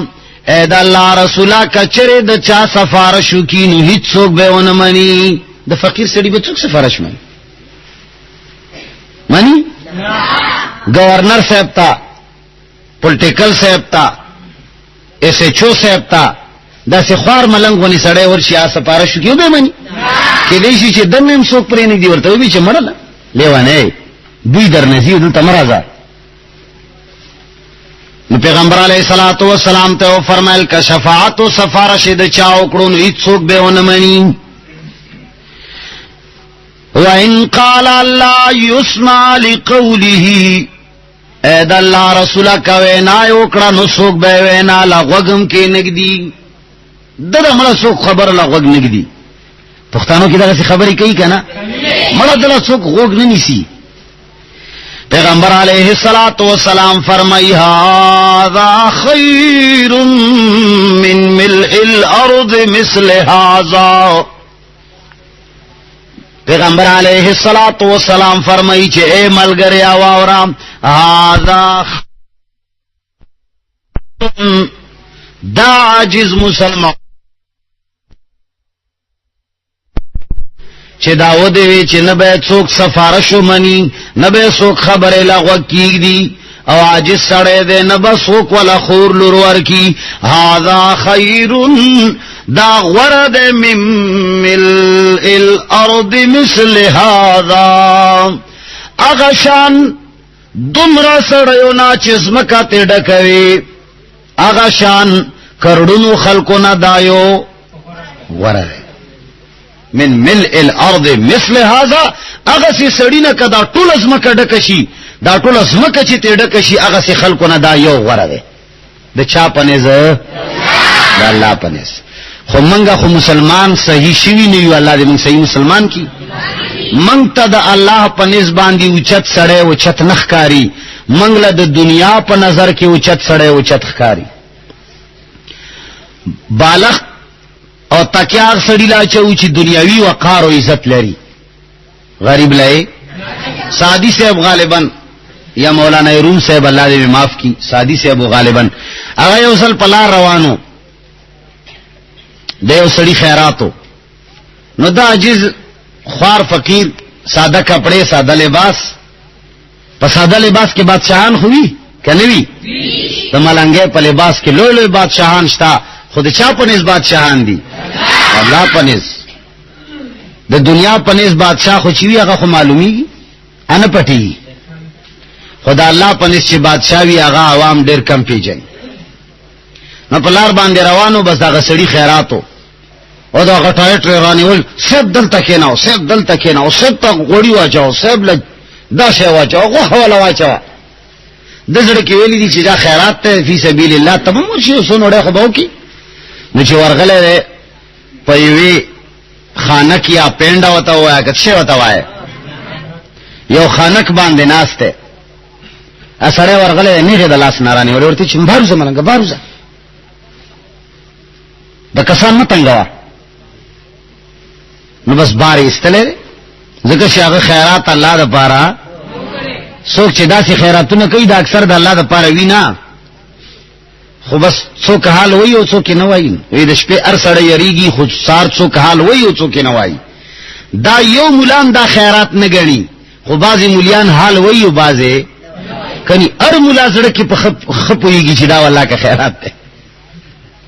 اے د الله رسوله کچره د چا سفارش کی نو هیڅ څوک به ونه مني د فقیر سړي به څوک سفارش مني گورنر صاحب تا پولیټیکل صاحب تا ایس ایچ او صاحب تا دا سه خوار ملنګ ونی سړی ورشي سفارش کیو به مني کې دې شي چې دمم څوک پرې نه دی ورته وی چې مړل لیوانه دوی درنځي دلته مرزا نو پیغمبر علیه الصلاۃ والسلام ته فرمایل ک شفاعت او سفارش د چاو کړو نو هیڅ څوک به ونه مني وان قال لا يسمع لقوله اذا الله رسول کا وینا یو کړه نو څوک به وینا لا غوګم کې نګدي دغه مړه څوک خبر لا غوګ نګدي پښتانو کې دغه خبرې کوي کنه مړه دغه څوک غوګ نه نیسی پیغمبر علیہ الصلوۃ والسلام فرمائی هذا خیر من ملء الارض مثل هذا پیغمبر علیہ الصلوۃ والسلام فرمائی چې اے ملګریا واورام هذا دا عاجز مسلمان چې داود وی چې نه به څوک سفارش ومني نه به څوک خبره لغوه کیږي او عاجز سره ده نه به څوک ولا خور لور ورکی هاذا خیر دا ورد من ملء الارض مثل هذا اغشان دمرا سړیو نا چې زمکه ته ډکوي اغشان کروڑونو خلقو نه دایو ورد من ملء الارض مثل هذا اغسی سړینه کدا ټول ازمکه ډکشي دا ټول ازمکه چې ته ډکشي اغسی خلکو نه دا یو غره ده د چا پنيز د الله پنيز خو منګه خو مسلمان صحیح شوی نه یو الله دې موږ صحیح مسلمان کی منګ ته د الله پنيز باندې اوچت سړی او چت نخکاری منګله د دنیا په نظر کې اوچت سړی او چت خکاری بالغ او تکیار سړی لا چو چې دنیاوی وقار او عزت لري غریب لای سادی صاحب غالبا یا مولانا روم صاحب الله دې معاف کی سادی صاحب غالبا هغه یو ځل پلار روانو دیو سړی خیراتو نو دا عجز خوار فقیر ساده کپڑے ساده لباس په ساده لباس کې بادشاہان ہوئی کنه وی د ملنګې په لباس کې لوی لوی بادشاہان شتا خود چا پنځ بادشاہان دي الله پنځ د دنیا پنځ بادشاہ خو چوي هغه خو معلومي ان پټي خدا الله پنځ چې بادشاہ وی هغه عوام ډېر کم پیژني نو په لار باندې روانو بس هغه سړي خیراتو او دا غټای ټرانی ول سب دلته کېناو سب دلته کېناو سب ته غوړی واچاو سب له دا شی واچاو غو ولا واچاو د زړه کې ویلي دي چې دا خیرات ته فی سبیل الله تمام شي سونوړه خو باو کی نو چې ورغله په یوې خانک یا پینډا وته وای کښه وته وای یو خانک باندې ناشته اسره ورغله نه د لاس نارانی ورته چې باروزه ملنګ باروزه د کسان متنګوا نو بس باري استله ځکه چې هغه خیرات الله د پاره څوک چې داسې خیراتونه کوي دا اکثر د الله د پاره وینا خو بس څوک حال وایي او څوک نه وایي وې د شپې ار سره یریږي خو سار څوک حال وایي او څوک نه وایي دا یو مولان دا خیرات نه غني خو بعضی مولیان حال وایي او بعضی کني ار مولا سره کې په خپويږي چې دا والله کا خیرات ده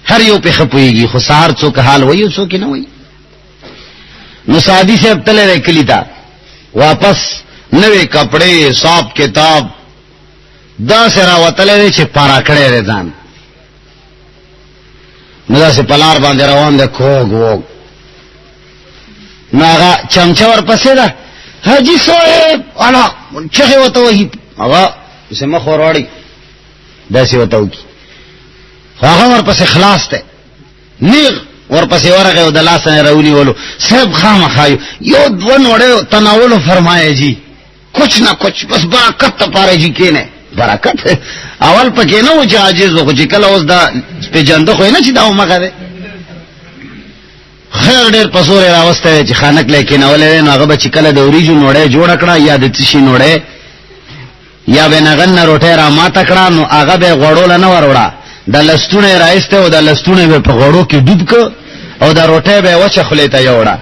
هر یو په خپويږي خو سار څوک حال وایي او څوک نه وایي نو سادی سے اب تلے رکلی تا واپس نوے کپڑے صاحب کتاب دا سرا وتلے چې پارا کړه دې ځان نو دا سه پلار باندې روان ده کوګ وګ ناغه چمچا ور پسې ده حاجی صاحب انا چغه وته وਹੀ هغه سم خوراړي دا سی وته وکی هغه ور پسې خلاص ته نیغ ور پسې ورغه د لاس نه راولي ولو صاحب خامخایو یو دون وړو تناول فرمایا جی کچھ نہ کچھ بس برکت ته پاره جی کینه برکت اول پکې نه و چې عاجز و چې کله اوس دا په جنده خو نه چې دا ومغه ده خیر ډېر پسوره راوسته چې خانک لیکن اولې نه هغه چې کله د اوریجو نوړې جوړ کړه یا د تشي نوړې یا به نغن روټه را ماته کړه نو هغه به غړول نه وروړه د لستونه راځته او د لستونه په غړو کې ډوب ک او دا روټه به وچه خلیته یوړه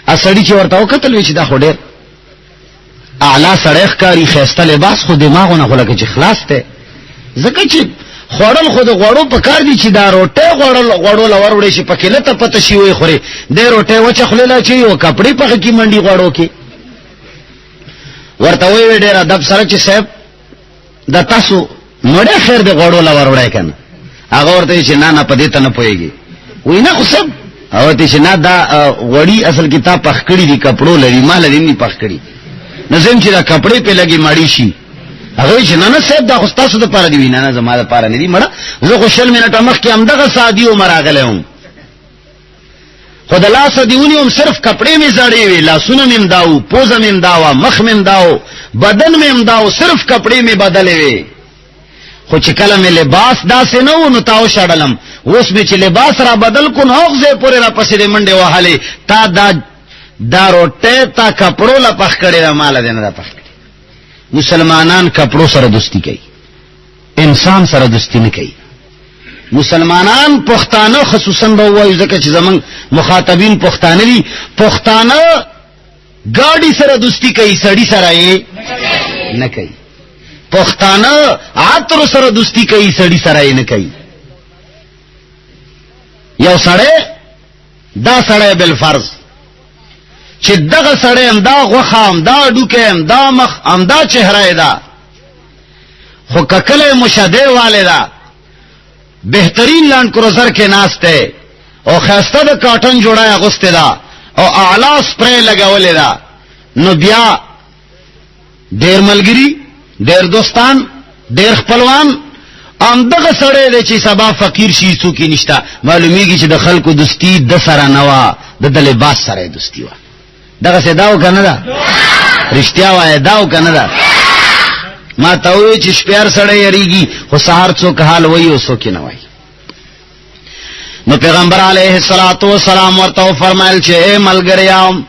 اسړی چې ورته وکتل وی چې دا خډیر اعلی سړیخ کاری خسته لباس خو دماغونه خلک چې خلاص ته زکه چې خړل خود غړو په کار دي چې دا روټه غړو لور وړي شي پکې لته پته شي وي خوري د روټه وچه خلیلا چې یو کپڑے په کې منډي غړو کې ورته وی ډېر ادب سره چې صاحب د تاسو مړه خیر د غړو لور وړای کنه هغه ورته چې نه پدې ته نه پويږي وینا خو سب او ته چې نه دا وړي اصل کتاب پخکړی دي کپړو لري مال لري پخکړی نظم چې دا کپڑے په لګي ماړی شي هغه چې نه صاحب دا خو تاسو د پاره دی وینا نه زما د پاره نه دی مړه زه خو شل منټه مخ کې همدغه سادي عمر راغله هم خدای لا سدیونی هم صرف کپڑے می زړې وی لاسونه مم داو پوزه مم داوا مخ مم داو بدن مم داو صرف کپڑے می بدلې وی خو چې کله می لباس داسې نه و نو تاو شړلم اوس می چې لباس را بدل کو نو غزه پورې را پسې منډه وهاله تا دا روټه تا کپړو لا پخ کړي را مال دینه را پخ کړي مسلمانان کپړو سره دوستی کوي انسان سره دوستی نه کوي مسلمانان پښتانه خصوصا به وایي ځکه چې زمون مخاطبین پښتانه دي پښتانه ګاډي سره دوستی کوي سړی سره یې نه کوي پښتانه عطر سره دوستی کوي سړی سره یې نه کوي یو سړی دا سړی بل فرض چې دغه سړی هم دا غوخه هم دا ډوکه هم دا مخ هم دا چهره ده خو ککله مشاده والے ده بهترین لانډ کروزر کې ناشته او خاسته د کاټن جوړای اغوسته ده او اعلی سپری لګولې ده نو بیا ډیر ملګری ډیر دوستان ډیر خپلوان ام دغه سړی دی چې سبا فقیر شي څوک نشتا معلومیږي چې د خلکو دوستی د سره نوا د لباس سره دوستی وا دغه څه داو کنه دا رښتیا وای داو کنه دا ما ته وی چې شپیر سړی یریږي خو سهار څوک حال وای او څوک نه وای نو پیغمبر علیه الصلاۃ والسلام ورته فرمایل چې اے ملګریام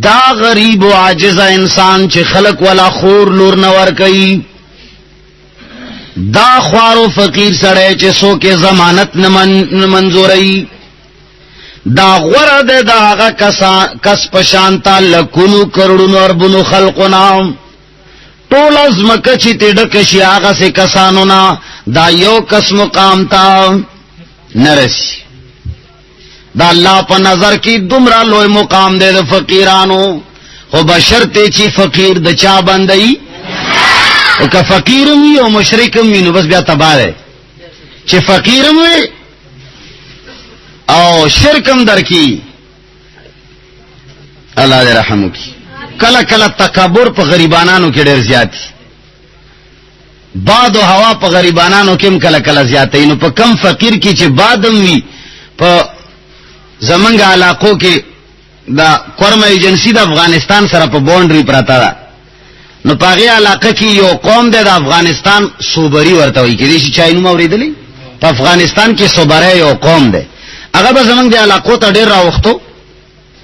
دا غریب او عاجز انسان چې خلق ولا خور لور نه ور کوي دا خوارو فقیر سړی چې څوک ضمانت نه منظوري دا غره ده دا هغه کس پشانتا لکونو کروڑونو اربونو خلقنا ټول از مکه چې تډک شي هغه سه کسانو نا دا یو کس مقام تا نرسي دا الله په نظر کې دومره لوی مقام دی د فقیرانو خو بشرته چې فقیر د چا باندې او که فقیرم وي او مشرکم وي نو بس بیا تباہ دی چې فقیرم وي او شرکم در کی الله دې رحم وکي کله کله تکبر په غریبانو کې ډېر زیات باد او هوا په غریبانو کې هم کله کله زیات نو په کم فقیر کې چې بادم وي په زمنګ علاقو کې دا کورم ایجنسی د افغانستان سره په باونډري پراته ده. نو پاغه علاقه کې یو قوم د افغانستان صوبري ورته وي کې شي چای نوم اوریدلی. په افغانستان کې صوبره یو قوم ده. هغه به زمونږ د علاقو ته ډیر راوختو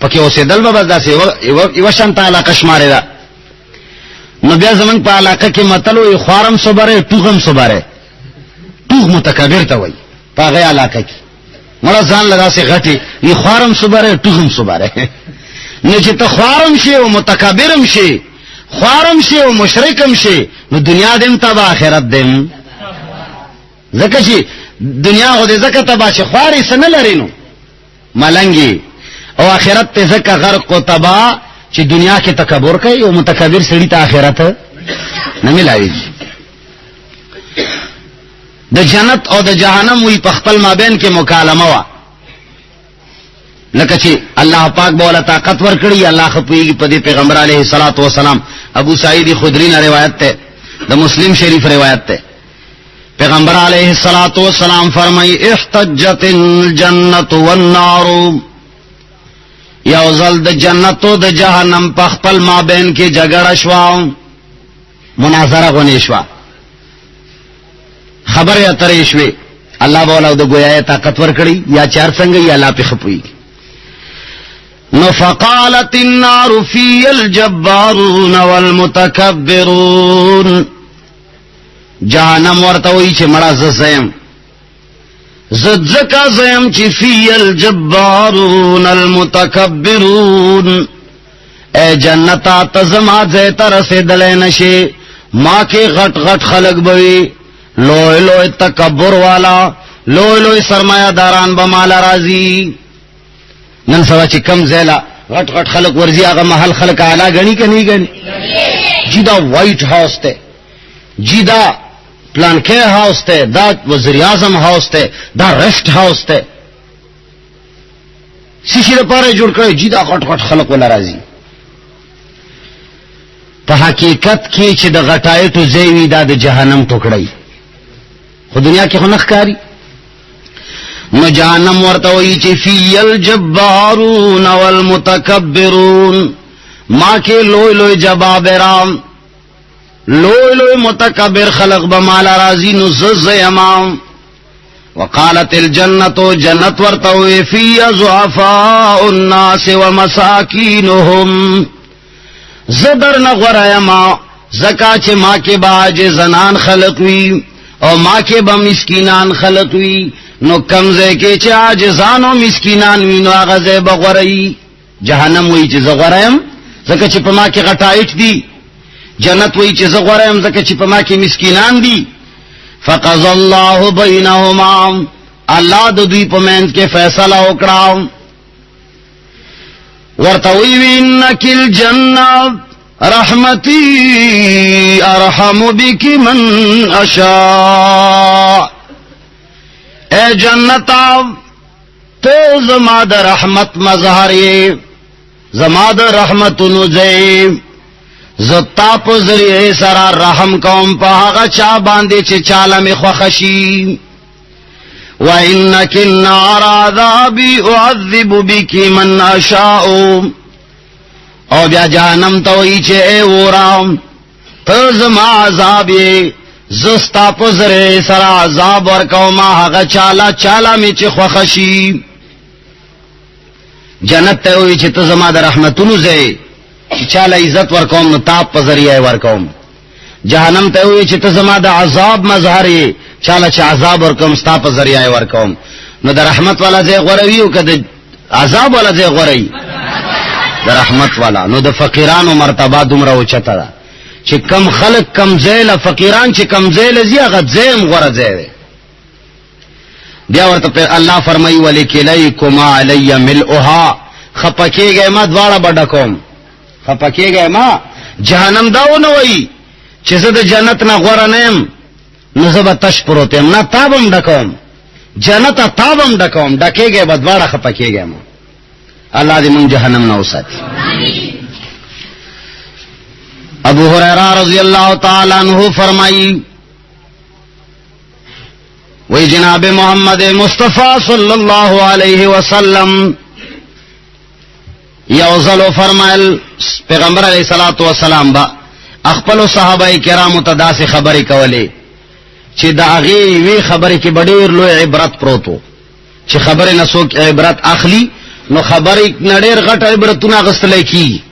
پکې اوسېدل به داسې یو شانت علاقه شماره ده. نو بیا زمونږ په علاقه کې متلو خوارم صوبره ټوغم صوبره ټوغ متکبر ته وي پاغه علاقه کې مړه ځان لدا سي غټي یي خوارم صبره ټوغم صبره نه چې ته خوارم شي او متکبرم شي خوارم شي او مشرکم شي نو دنیا دیم تبا آخرت دیم زکه چې دنیا غو دې زکه تبا شي خواري سن لرینو ملنګي او آخرت ته زکه غرق او تبا چې دنیا کې تکبر کوي او متکبر سړي ته آخرت نه ملایږي. د جنت او د جهنم وی په خپل مابین کې مکالمه وا لکه چې الله پاک بوله طاقت ورکړي الله خپويږي په دې پیغمبر علیه الصلاۃ والسلام. ابو سعید خدری نے روایت ته د مسلم شریف روایت ته پیغمبر علیه الصلاۃ والسلام فرمایي احتجت الجنه والنار یوزل د جنت او د جهنم په خپل مابین کې جګړه شوا مناظره غونې شوا خبر یا ترې شوي الله بوله د گویا طاقت ورکړي یا چار څنګه یا لا په خپوي. نو فقالت النار في الجبارون والمتكبرون جهنم ورته وی چې مړه زسم زکه زم چې في الجبارون المتكبرون اے جنتا تزما ځه تر رسیدل نشي ما کې غټ غټ خلق بوي لوی لوی تکبر والا لوی لوی سرمایہ داران بمالا راضی. نن سوا چې کم زیلا غټ غټ خلق ورزی هغه محل خلق اعلی غنی کني غنی جدا وائٹ ہاؤس ته جدا پلان کې هاوس ته دا وزیر اعظم هاوس ته دا ریسٹ هاوس ته شیشې لپاره جوړ کړی جدا غټ غټ خلق ولا راضی. په حقیقت کې چې د غټایټو زیوی دا د جهنم ټوکړی خو دنیا کې خو نخکاری. نو جهنم ورته وی چې فی الجبارون والمتکبرون ما کې لوی لوی جبابرام لوی لوی متکبر خلق بمالا راضی نو زیما. وقالت الجنة جنت ورته وی فی ضعفاء الناس ومساکینهم زدر نغورایما زکا چې ما کې باج زنان خلق وی او ما کې به مسکینان خلق وی نو کمزه کې چې عاجزان او مسکینان وی نو هغه زه بغوري. جهنم وی چې زغورایم زکه چې په ما کې غټایټ دي جنت وی چې زغورایم زکه چې په ما کې مسکینان دي. فقضى الله بينهما الله د دوی په منځ کې فیصله وکړه ورته وی انک الجنه رحمتی ارحم بک من اشاء اے جنتا تو زما د رحمت مظهر یې زما د رحمتونو ځای زتا په ذریعه سره رحم کوم په هغه چا باندې چې چاله می خوښي. وانک النار عذابی اعذب بک من اشاء او بیا جهنم ته وی چې اے ورام ته زما عذاب یې زستا په ذریعه سره عذاب ورکوم هغه چاله می چې خوښي. جنت ته وی چې ته زما د رحمتونو ځای چې چاله عزت ورکوم نو تاب په ذریعه ورکوم. جهنم ته وی چې ته زما د عذاب مظهر یې چاله چې عذاب ورکوم ستا په ذریعه ورکوم. نو د رحمت والا ځای غوروي او کده عذاب والا ځای غوري د رحمت والا. نو د فقیرانو مرتبه دومره اوچته ده چې کم خلق کم ځای فقیران چې کم ځای لزی هغه ځای غوړه ځای. بیا ورته الله فرمایي ولکلیکما علی ملؤها خپکیږي ما دواړه بډکوم خپکیږي ما. جهنم داونه وای چې زه د جنت نه غوړه نیم نو زه به تش پروتم نه تابم ډکوم جنت تابم ډکوم ډکیږي به دواړه خپکیږي ما. الله دې مونږ جهنم نه وساتي. ابو هريره رضی اللہ تعالی عنہ فرمائی وی جناب محمد مصطفی صلی اللہ علیہ وسلم یوزلو فرمایل پیغمبر علیہ الصلوۃ والسلام با خپل صحابه کرامو ته داسې خبرې کولې چې دا هغه وی خبرې کې ډېر لوی عبرت پروتو چې خبرې نه څوک عبرت اخلي نو خبرې نړیر غټ عبرتونه غستلې کی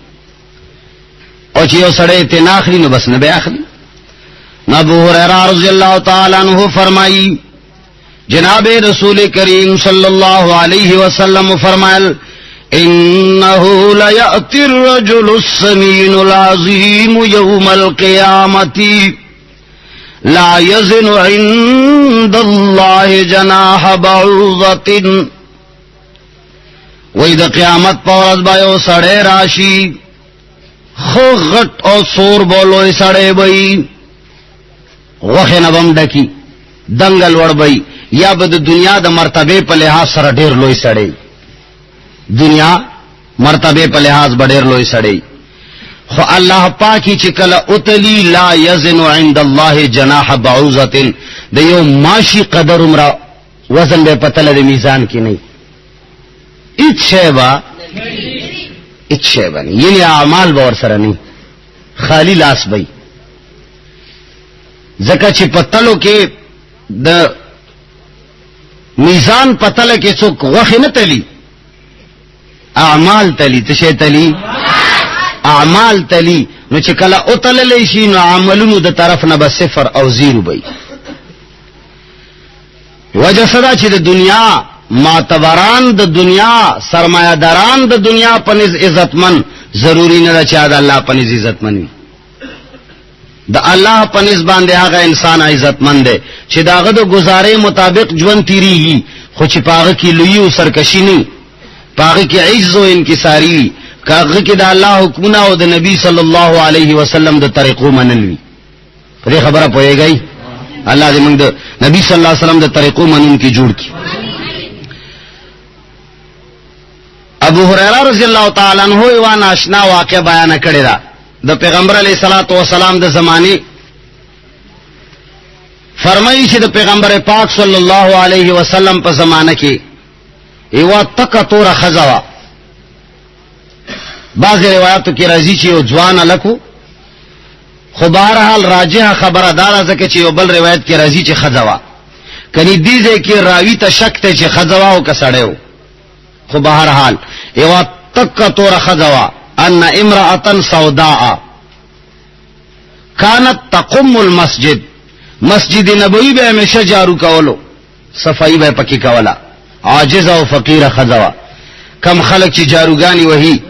او چې یو سړی ته نه اخلي نو بس نه به اخلي. ابو هريره رضی الله تعالی عنہ فرمایي جناب رسول کریم صلی اللہ علیہ وسلم فرمائل انه ليأتي الرجل السمين العظيم يوم القيامة لا يزن عند الله جناح بعوضة وإذا قیامت پورز بایو سڑے راشی خو غٹ او سور بولوی سڑے بئی غوخی نبم ڈکی دنگل وڑ بئی یا بد دنیا د مرتبه په لحاظ سره ډیر لوی سړی دنیا مرتبه په لحاظ ډیر لوی سړی خو الله پاکي چې کله اتلی لا یزن عند الله جناح بعوضه د یو ماشي قدر عمره وزن به پتل د میزان کې نه اچھے بنی یعنی اعمال باور سره نه خالی لاس بئی زکه چې پتلو کې د میزان پتل کې څوک غوښه نه تلی اعمال تلی تشه تلی اعمال تلی نو چې کله او تللی شي نو عملونو د طرف نه به صفر او زیرو وي وجه صدا چې د دنیا معتبران د دنیا سرمایه‌داران د دنیا په نس عزتمن ضروری نه چې د الله په نس عزتمن وي د الله په نس باندې هغه انسان عزتمن دی چې داغه د گزارې مطابق ژوند تیریږي خو چې پاغه کې لوی او سرکشي نه پاغه کې عجز او انکساری کاغه کې د الله حکمونه او د نبی صلی الله علیه وسلم د طریقو منلوي پرې خبره پوهیږي الله دې موږ د نبی صلی الله علیه وسلم د طریقو منون کې جوړ کړي. ابو هريره رضی الله تعالی عنہ یو ناشنا واقعه بیان کړی دا د پیغمبر علیہ الصلوۃ والسلام د زمانه فرمایي چې د پیغمبر پاک صلی الله علیه وسلم په زمانه کې یو تکتور خزوا بعض روایتو کې راځي چې یو ځوان الکو خو بهرحال راجح خبره دار ځکه چې یو بل روایت کې راځي چې خزوا کني دې ځکه راوي ته شک ته چې خزوا او کسړیو خو بهرحال یو تکتور خزوا ان امرأة سوداء كانت تقم المسجد مسجد نبوی به همیشه جارو کولو صفائی به پکې کولا عاجز او فقیر خزوا کم خلق چې جاروګانی وਹੀ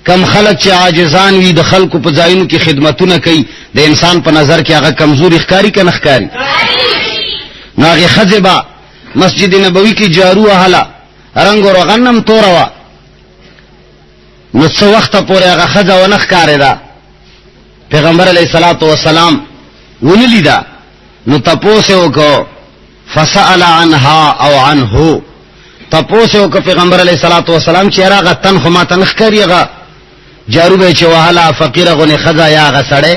کم خلق چې عاجزان وي د خلکو په ځایونو کې خدمتونه کوي د انسان په نظر کې هغه کمزوري ښکاری کنه ښکاری ناغه خزبا مسجد نبوی کې جارو اهلا رنگ او غنم توروا نو څو وخت پورې هغه خزا ونه ښکارې دا پیغمبر علیہ الصلوۃ والسلام ونلیدا نو تاسو وکړو فسأل عنها او عنه تاسو وکړو پیغمبر علیہ الصلوۃ والسلام چې هغه تن خو ما تن ښکاری هغه جارو به چې وهلا فقیر غنی خزا یا هغه سړی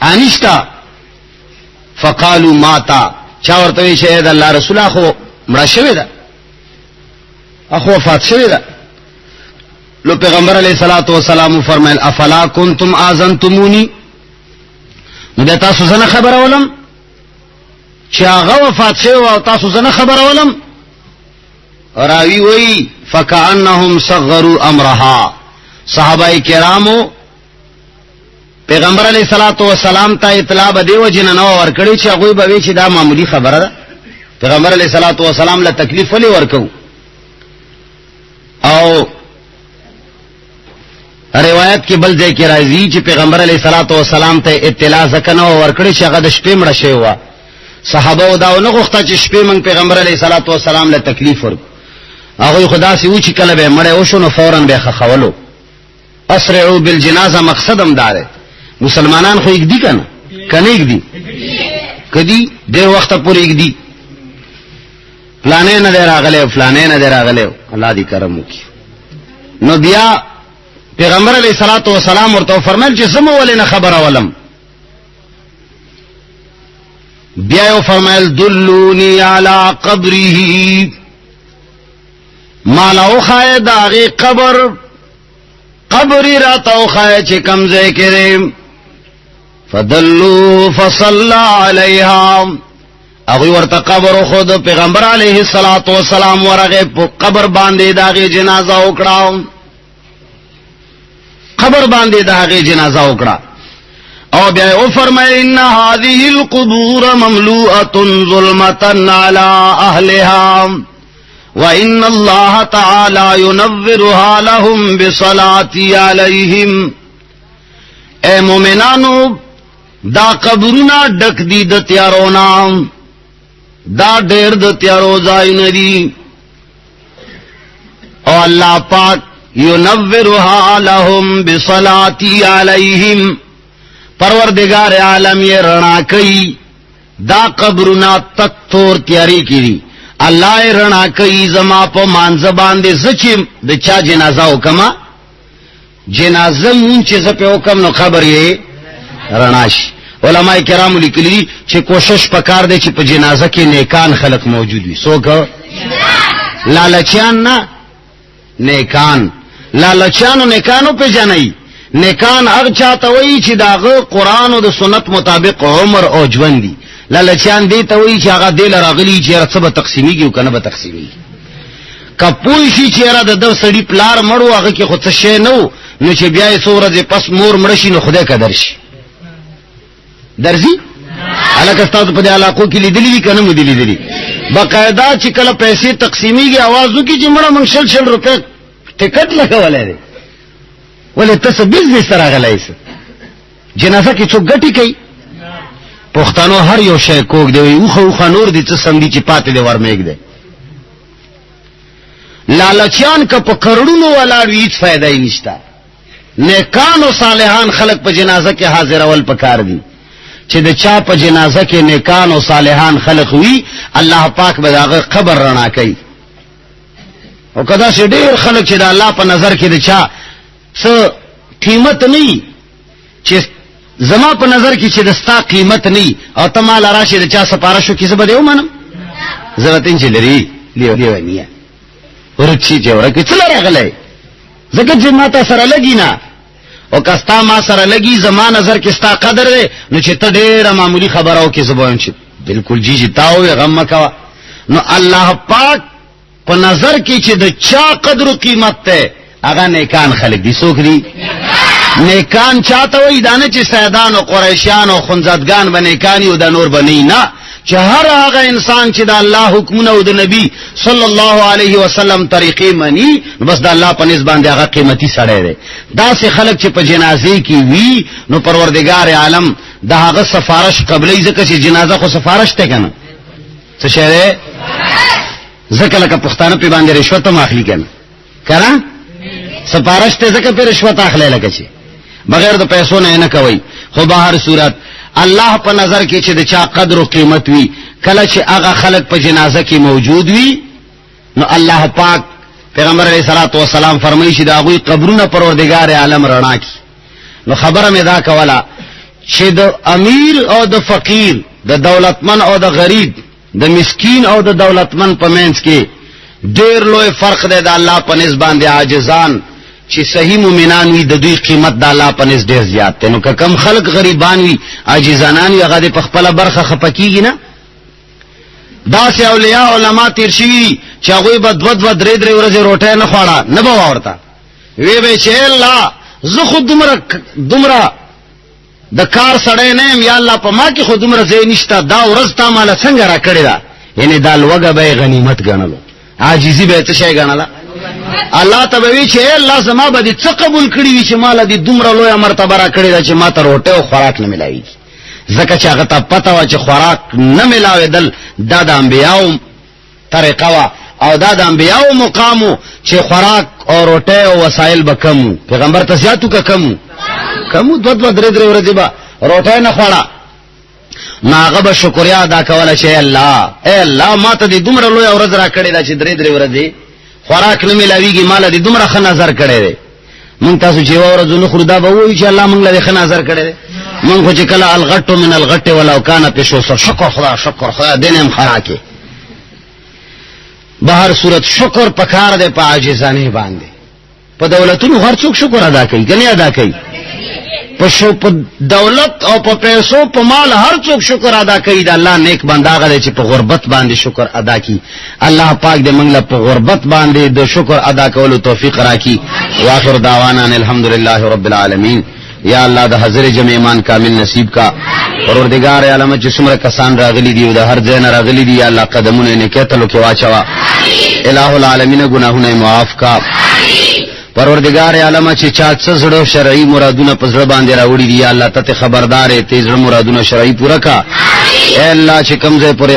انشتا فقالوا ماتا چا ورته چې د الله رسول اخو مړ شوی دا اخو وفات شوی دا لو پیغمبر علیہ الصلوۃ والسلام فرمایل افلا کنتم اذنتمونی نو تاسو زنه خبر اولم چې هغه وفات شوی او تاسو زنه خبر اولم راوی وی فکأنهم صغروا امرها صحابه کرامو پیغمبر علیہ الصلوۃ والسلام ته اطلاع به دیو جن نو ورکړي چې هغه به وی چې دا معمولی خبره ده پیغمبر علیہ الصلوۃ والسلام له تکلیف ولې ورکو او روایت کې بل ځای کې راځي چې پیغمبر علیہ الصلوۃ والسلام ته اطلاع ځکنه ورکړي چې هغه د شپې مړ شوی و صحابه دا نه غوښته چې شپې من پیغمبر علیہ الصلوۃ والسلام له تکلیف ورکو هغه خدا سي و چې کله به مړ او شنو فورا به خخولو اسرعوا بالجنازه مقصدم دار مسلمانان خو یک دي کنه یک دي کدي د وخت پورې یک دي پلانې نه راغله فلانې نه راغله الله دې کرم وکي نو بیا پیغمبر علیہ الصلوۃ والسلام ورته فرمایل چې زمو ولنه خبر اولم بیا یو فرمایل دلونی علی قبره مالا اوخائے داغی قبری راتا اوخائے چی کمزے کریم فدلو فصلا علیہا اگوی ورطا قبر خود پیغمبر علیہ السلام ورغی قبر باندے داغی جنازہ اکڑا قبر باندے داغی جنازہ اکڑا او بیا او فرمائے ان هذه القبور مملوءة ظلمة على اهلها وان الله تعالى ينورها لهم بصلاة عليهم اے مومنانو دا قبرنا ڈک دی د تیارونا دا ډیر د تیارو ځای ندی او الله پاک ينورها لهم بصلاة عليهم پروردگار عالم یہ رنا کئی دا قبرنا تک تور تیاری کی اللہ رنا کئی زما پا مانزبان دے زچیم دا چا جنازہ حکما جنازہ مون چیز پہ حکم نو خبر یہ رناش علماء کرام لکلی چی کوشش پکار دے چی پا جنازہ کے نیکان خلق موجود ہوئی سو کہ لالچیان نا نیکان لالچیانو نیکانو پہ جانئی نیکان اغ چاہتا وئی چی داغ قرآن و دا سنت مطابق عمر او جون دی لالچیان دیتا وئی چی آغا دیل راغلی چی رسب تقسیمی گی و کنب تقسیمی گی کپوشی چی را دا دو سڑی پلار مڑو آغا کی خود سشے نو نو چی بیائی سورت پس مور مڑشی نو خودے کا درشی درزی علاقستا تو پدے علاقوں کی لی دلی دی کنم دلی دلی باقاعدہ چی کل پیسے تقسیمی گی آوازو کی چی مڑا منگ شل روپے ٹکٹ لگا والے دے ولی تس بزنس تر آگلائی سا جنازہ کی چوک گٹی کئی پختانو ہر یو شای کوک دے وی اوخا نور دی تسم دی چی پاتے دے ورمیک دے لالچیان کا پا کروڑونو والارو ایچ فائدہ ہی نشتا نیکان و صالحان خلق پا جنازہ کے حاضر اول پکار دی چی دے چا پا جنازہ کے نیکان و صالحان خلق ہوئی اللہ پاک بداغ قبر رنا کئی او کدا سے دیر خلق چی دا اللہ پا نظر کی دے چا سو قیمت نہیں چی زما پا نظر کی چی دستا قیمت نہیں او تمال راشی دا چا سپارشو کسی با دیو منم زبطین چی لری لیو نیا ورچی چی ورکی چلا را غلے زکر چی ما تا سر لگی نا او کستا ما سر لگی زما نظر کستا قدر دے نو چی تا دیر معمولی خبراو کسی بایم چی بالکل جی تاوی غم مکوا نو اللہ پاک پا نظر کی چی دا چا قدر و قیمت تے اگا نیکان خلق دی سوک دی نیکان چاہتا وی دانا چی سیدان و قریشیان و خنزدگان با نیکانی و دا نور بنی نا چی ہر آگا انسان چی دا اللہ حکمنا و دا نبی صلی اللہ علیہ وسلم طریقی منی بس دا اللہ پا نسبان دا آگا قیمتی سڑے دے دا سے خلق چی پا جنازے کی وی نو پروردگار عالم دا آگا سفارش قبلی زکر چی جنازہ خو سفارش تے کنا سو شہرے زکر لکا پختانہ پی باندے رشوتا ماخلی کنا کنا سپارش تے زکر پہ رشوت اخلے لگا چی بغیر دا پیسوں نے نہ کوئی خو باہر صورت اللہ پا نظر کی چی دا چا قدر و قیمت وی کلا چی آغا خلق پا جنازہ کی موجود وی نو اللہ پاک پیغمبر علیہ السلام فرمائی چی دا آغوی قبرون پروردگار عالم رنا کی نو خبر میں دا کولا چی دا امیر او دا فقیر دا دولتمن او دا غریب دا مسکین او دا دولتمن پا مینس کی دیر لوی فرق دے دا اللہ پا نسبان دے عاجزان چی صحیح مومنان وی دا دوی قیمت دا اللہ پا نس دیر زیاد تے نو کہ کم خلق غریبان وی عاجزانان وی اگا دے پخپلا برخ خپکی گی نا دا سے اولیاء علماء تیر شوی چی اگوی با دود و درے درے ورزی روٹے نخوڑا نبا وارتا وی بے چی اللہ زخود دمرا دا کار سڑے نیم یا اللہ پا ما کی خود دمرا زینشتا دا ورزتا مالا سنگ را کردی دا یعنی دا لوگا بے غنیمت گنلو عاجزی به څه شي غناله الله تبوی چې الله زما به دې څه قبول کړی وي چې مال دې دومره لوی مرتبه را کړی دا چې ما ته روټه او خوراک نه ملایي زکه چې هغه ته پته وا چې خوراک نه ملاوي دل دا د انبیاو طریقه وا او دا د انبیاو مقامو چې خوراک او روټه او وسایل به کم پیغمبر ته زیاتو کا کم دو درې ورځې به روټه نه خوړه ناغه به شکریا ادا کوله چې الله اے الله ما ته دې دومره لوی ورځ را کړی دا چې درې ورځې خوراک نه ملاویږي مال دې دومره ښه نظر کړی دی مونږ تاسو چې ورځو نه خوردا به وایي چې الله مونږ له ښه نظر کړی دی مونږ خو چې کله الغټ من الغټ ولو کان پښو سر شکر خدا دینم خوراکي بهر صورت شکر پکار دے پا عاجزانه باندې په دولتونو هر څوک شکر ادا کوي کني ادا کوي په دولت او په پیسو په مال هر څوک شکر ادا کوي دا الله نیک بندا غره چې په غربت باندې شکر ادا کی الله پاک دې موږ له په غربت باندې د شکر ادا کولو توفیق راکړي واخر دعوانا الحمدلله رب العالمین یا الله د حضور جمع ایمان کامل نصیب کا پروردگار عالم چې څومره کسان راغلي دي او د هر ځای نه راغلي دي یا الله قدمونه نه کېتلو کې واچوا الہ العالمین گناهونه معاف کا پروردگار عالم چې چا څه زړه شرعي مرادونه په زړه باندې راوړي دي یا الله ته خبردار ته زړه مرادونه شرعي پورا کا اے الله چې کمزې پورې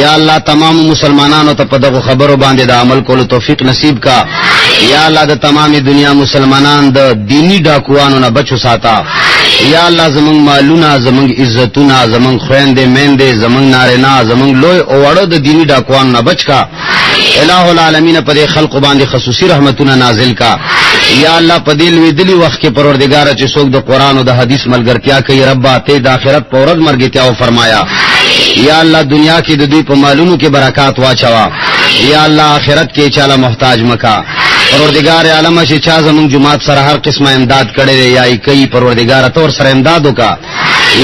یا الله تمام مسلمانانو ته په دغه خبرو باندې د عمل کولو توفیق نصیب کا یا الله د تمام دنیا مسلمانان د دینی ډاکوانو نه بچو ساته یا الله زمونږ مالونه زمونږ عزتونه زمونږ خويندې میندې زمونږ نارینه زمونږ لوی او وړو د دینی ډاکوانو نه بچ کا الہ العالمین په خلق باندې خصوصي رحمتونه نازل کا یا الله په دې لویدلی وخت کې پروردگار چې څوک د قران او د حدیث ملګرتیا کوي رب ته د آخرت په ورځ مرګتیا او فرمایا یا الله دنیا کې د دوی په مالونو کې برکات واچوا یا الله آخرت کې چاله محتاج مکا پروردگار عالم چې چا زمون جماعت سره هر قسمه امداد کړي یا ای کوي پروردگار تور سره امداد وکا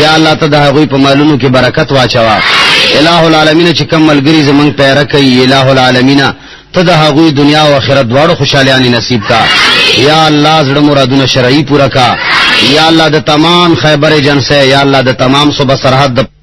یا الله ته د هغوی په مالونو کې برکت واچوا الہ العالمین چې کوم ملګری زمون پیره کوي الہ العالمین ته د هغوی دنیا او آخرت دواړو خوشالياني نصیب کا یا الله زړه مرادونه شرعي پورا کا یا الله د تمام خیبر جنسه یا الله د تمام صوبه سرحد